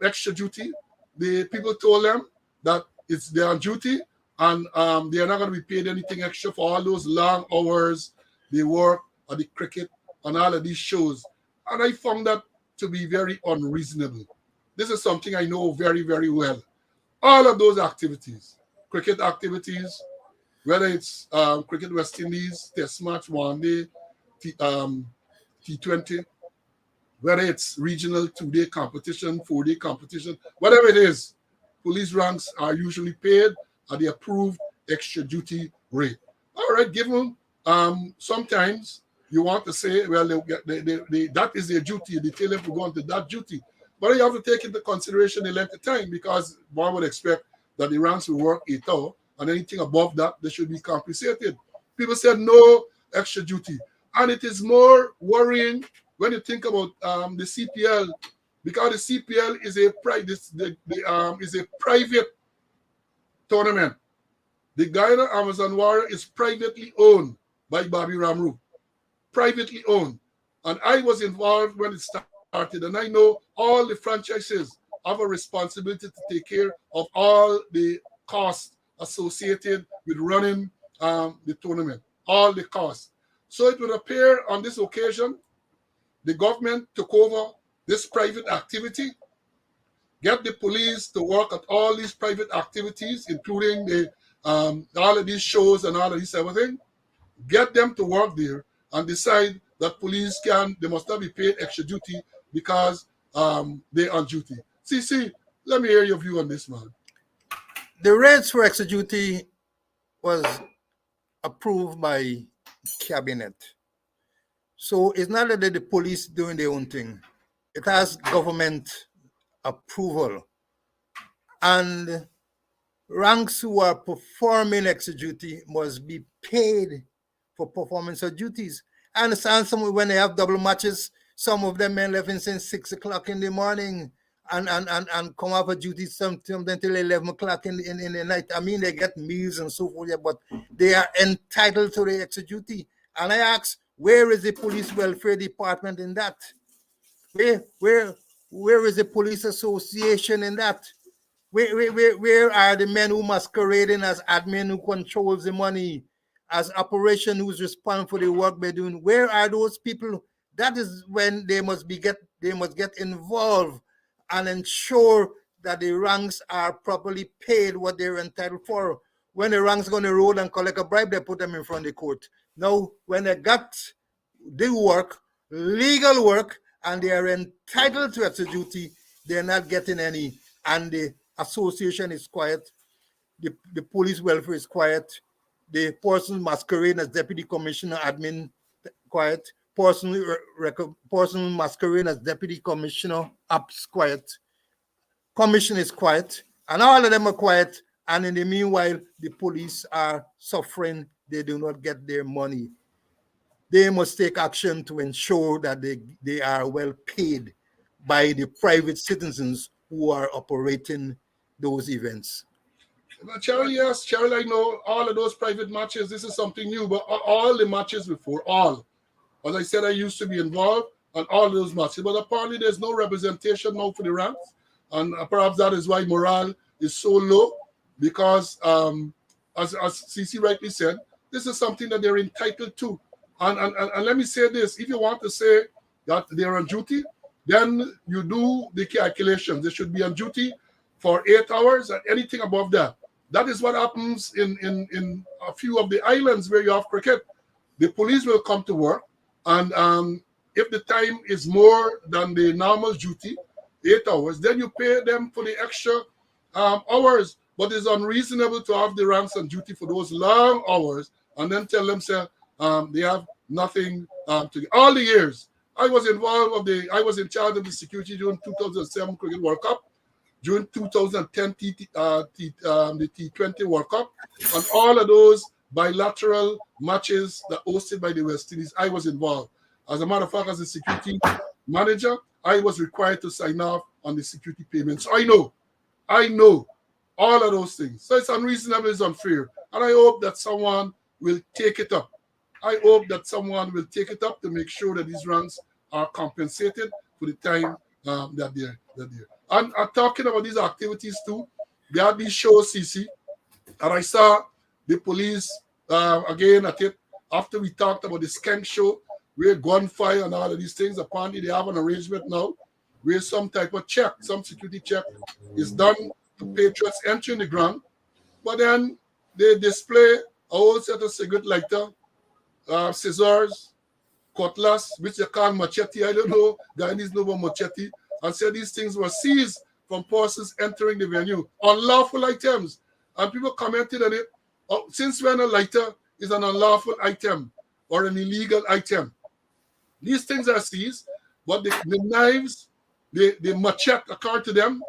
A: extra duty. The people told them that it's their duty and they are not going to be paid anything extra for all those long hours they work at the cricket and all of these shows. And I found that to be very unreasonable. This is something I know very, very well. All of those activities, cricket activities, whether it's Cricket West Indies, Test Match, One Day, T20, whether it's regional 2-day competition, 4-day competition, whatever it is, police ranks are usually paid at the approved extra duty rate. All right, give them sometimes you want to say, well, that is their duty. They tell them to go on to that duty. But you have to take into consideration the length of time, because one would expect that the ranks will work 8 hours, and anything above that, they should be compensated. People said no extra duty. And it is more worrying when you think about the CPL, because the CPL is a private tournament. The Guyana Amazon Warrior is privately owned by Bobby Ramru. Privately owned. And I was involved when it started, and I know all the franchises have a responsibility to take care of all the costs associated with running the tournament, all the costs. So it would appear on this occasion, the government took over this private activity, get the police to work at all these private activities, including the all of these shows and all of this everything, get them to work there and decide that police they must not be paid extra duty because they're on duty. See, let me hear your view on this, man.
B: The rates for extra duty was approved by cabinet. So it's not that the police doing their own thing. It has government approval. And ranks who are performing extra duty must be paid for performance of duties. I understand some when they have double matches, some of them men left since 6 o'clock in the morning and come off of duty sometimes until 11 o'clock in the night. I mean, they get meals and so forth, but they are entitled to the extra duty. And I ask, where is the police welfare department in that? Where is the police association in that? Where are the men who masquerading as admin who controls the money, as operation who's responsible for the work they're doing? Where are those people? That is when they must get involved and ensure that the ranks are properly paid what they're entitled for. When the ranks go on the road and collect a bribe, they put them in front of the court. Now, when they got the work, legal work, and they are entitled to extra duty, they're not getting any. And the association is quiet. The police welfare is quiet. The person masquerading as deputy commissioner admin, quiet. Person masquerading as deputy commissioner ops, quiet. Commission is quiet. And all of them are quiet. And in the meanwhile, the police are suffering. They do not get their money. They must take action to ensure that they are well paid by the private citizens who are operating those events.
A: Cheryl, yes, Cheryl, I know all of those private matches. This is something new, but all the matches before, as I said, I used to be involved on all those matches, but apparently there's no representation now for the ranks, and perhaps that is why morale is so low, because as CC rightly said, this is something that they're entitled to. And let me say this, if you want to say that they're on duty, then you do the calculations. They should be on duty for 8 hours and anything above that. That is what happens in a few of the islands where you have cricket. The police will come to work, and if the time is more than the normal duty, 8 hours, then you pay them for the extra hours. But it's unreasonable to have the ranks on duty for those long hours and then tell them, say, they have nothing to. All the years I was involved I was in charge of the security during 2007 Cricket World Cup, during 2010 the T20 World Cup, and all of those bilateral matches that hosted by the West Indies, I was involved. As a matter of fact, as a security manager, I was required to sign off on the security payments. So I know all of those things. So it's unreasonable, it's unfair. And I hope that someone will take it up. I hope that someone will take it up to make sure that these ranks are compensated for the time that they're there. And talking about these activities too, there are these shows, CC, and I saw the police again at it after we talked about the skank show, where gunfire and all of these things. Apparently, they have an arrangement now where some type of check, some security check is done to patriots entering the ground, but then they display a whole set of cigarette lighter, scissors, cutlass, which they call machete. I don't know, Guyanese know about machete, and said these things were seized from persons entering the venue. Unlawful items. And people commented on it. Since when a lighter is an unlawful item or an illegal item? These things are seized, but the knives, the machete, according to them,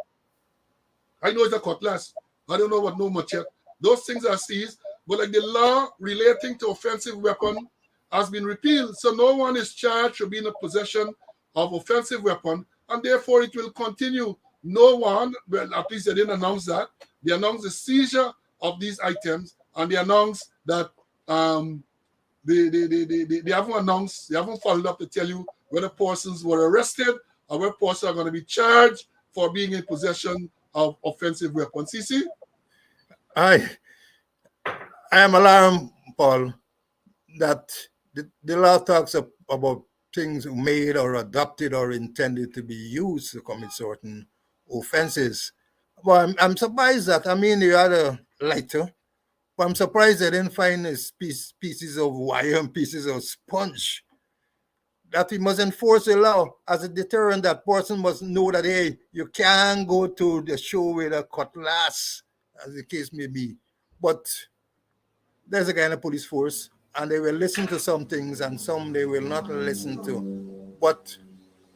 A: I know it's a cutlass. I don't know what no machete. Those things are seized, but like the law relating to offensive weapon has been repealed. So no one is charged to be in a possession of offensive weapon, and therefore it will continue. No one, well, at least they didn't announce that. They announced the seizure of these items, and they announced that they haven't announced, they haven't followed up to tell you whether persons were arrested or whether persons are going to be charged for being in possession of offensive weapons. CC?
B: I am alarmed, Paul, that the law talks about things made or adopted or intended to be used to commit certain offenses. Well, I'm surprised that, I mean, you had a lighter, but I'm surprised they didn't find these pieces of wire and pieces of sponge. That we must enforce the law as a deterrent. That person must know that, hey, you can't go to the show with a cutlass, as the case may be. But there's a kind of police force, and they will listen to some things and some they will not listen to. But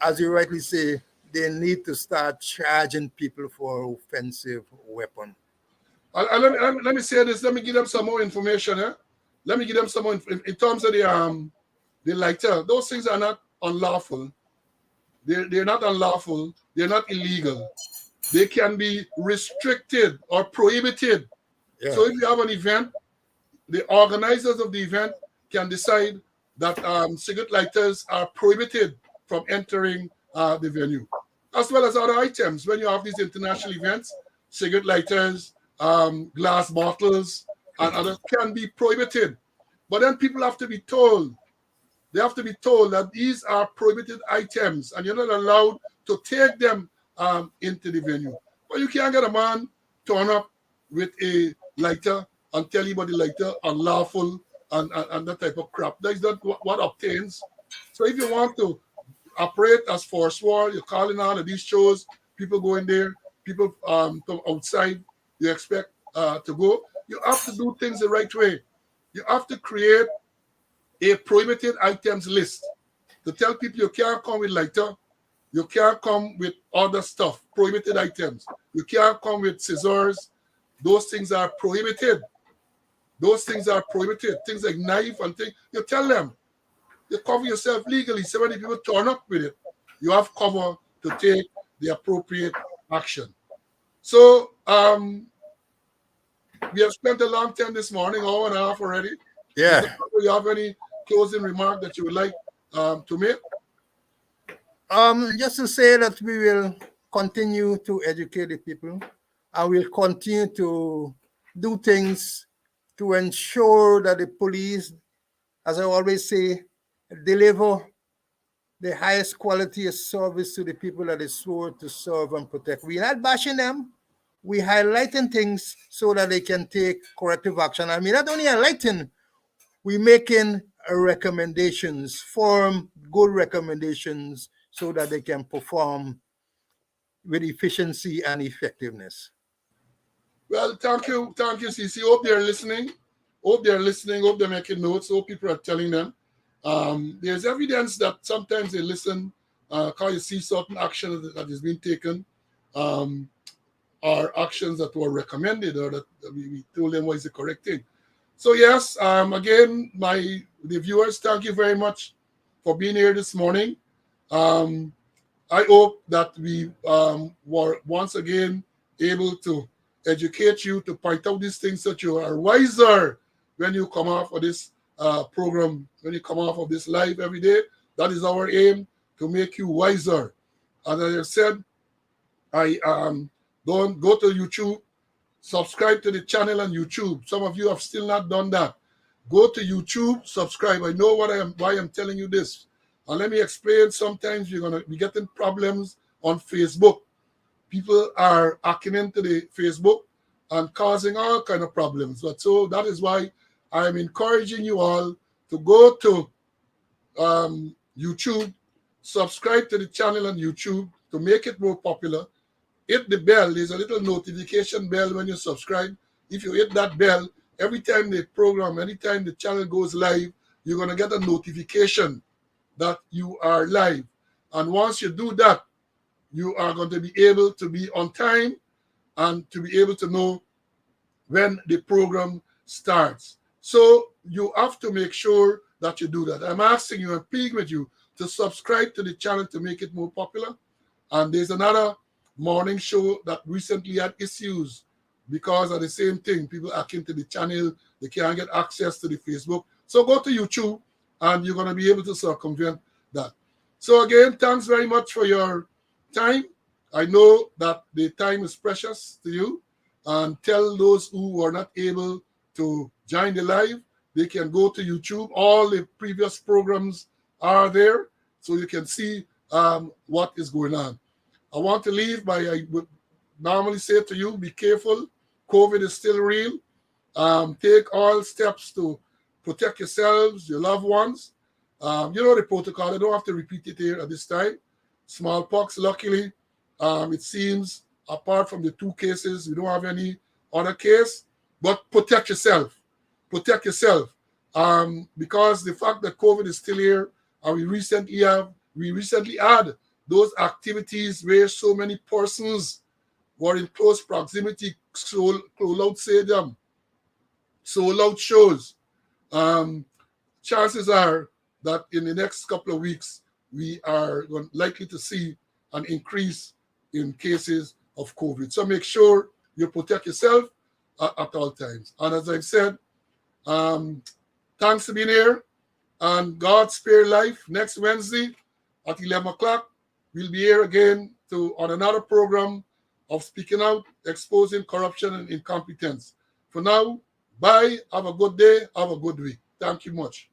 B: as you rightly say, they need to start charging people for offensive weapon.
A: Let me say this. Let me give them some more information. Let me give them some more in terms of the lighter. Those things are not unlawful. They're not unlawful. They're not illegal. They can be restricted or prohibited.
B: Yeah.
A: So if you have an event, the organizers of the event can decide that cigarette lighters are prohibited from entering the venue, as well as other items. When you have these international events, cigarette lighters, glass bottles, and others can be prohibited. But then people have to be told, they have to be told that these are prohibited items and you're not allowed to take them into the venue. But you can't get a man turn up with a lighter and tell you about the lighter unlawful and that type of crap. That is not what obtains. So if you want to operate as forsworn, you're calling on at these shows, people go in there, people from outside, you expect to go. You have to do things the right way. You have to create a prohibited items list to tell people you can't come with lighter, you can't come with other stuff, prohibited items. You can't come with scissors. Those things are prohibited. Those things are prohibited. Things like knife and things. You tell them. You cover yourself legally. So many people turn up with it. You have cover to take the appropriate action. So we have spent a long time this morning, hour and a half already.
B: Yeah.
A: Do you have any closing remark that you would like to make?
B: Just to say that we will continue to educate the people and we'll continue to do things to ensure that the police, as I always say, deliver the highest quality of service to the people that they swore to serve and protect. We're not bashing them. We're highlighting things so that they can take corrective action. I mean, not only highlighting, we're making recommendations, firm, good recommendations, so that they can perform with efficiency and effectiveness.
A: Well, thank you, CC. Hope they're listening. Hope they're making notes. Hope people are telling them. There's evidence that sometimes they listen, because you see certain action that is being taken, are actions that were recommended or that we told them was the correct thing. So yes, again, the viewers, thank you very much for being here this morning. I hope that we were once again able to educate you, to point out these things so that you are wiser when you come off of this program, when you come off of this live every day. That is our aim, to make you wiser. As I have said, I don't go to YouTube, subscribe to the channel on YouTube. Some of you have still not done that. Go to YouTube, subscribe. I know why I'm telling you this. And let me explain. Sometimes you're going to be getting problems on Facebook. People are hacking into the Facebook and causing all kind of problems. But so that is why I'm encouraging you all to go to YouTube, subscribe to the channel on YouTube to make it more popular. Hit the bell. There's a little notification bell when you subscribe. If you hit that bell, every time the program, anytime the channel goes live, you're going to get a notification that you are live. And once you do that, you are going to be able to be on time and to be able to know when the program starts. So you have to make sure that you do that. I'm asking you, I'm pleading with you to subscribe to the channel to make it more popular. And there's another morning show that recently had issues because of the same thing. People hacking to the channel, they can't get access to the Facebook. So go to YouTube and you're going to be able to circumvent that. So again, thanks very much for your time. I know that the time is precious to you. And tell those who are not able to join the live, they can go to YouTube. All the previous programs are there, so you can see what is going on. I want to leave by, I would normally say to you, be careful. COVID is still real. Take all steps to protect yourselves, your loved ones. You know the protocol. I don't have to repeat it here at this time. Smallpox, luckily, it seems, apart from the 2 cases, we don't have any other case. But protect yourself. Protect yourself. Because the fact that COVID is still here, and we recently had those activities where so many persons were in close proximity, sold out stadium, sold out shows. Chances are that in the next couple of weeks, we are likely to see an increase in cases of COVID. So make sure you protect yourself at all times. And as I've said, thanks for being here. And God spare life. Next Wednesday at 11 o'clock, we'll be here again on another program of Speaking Out, Exposing Corruption and Incompetence. For now, bye. Have a good day. Have a good week. Thank you much.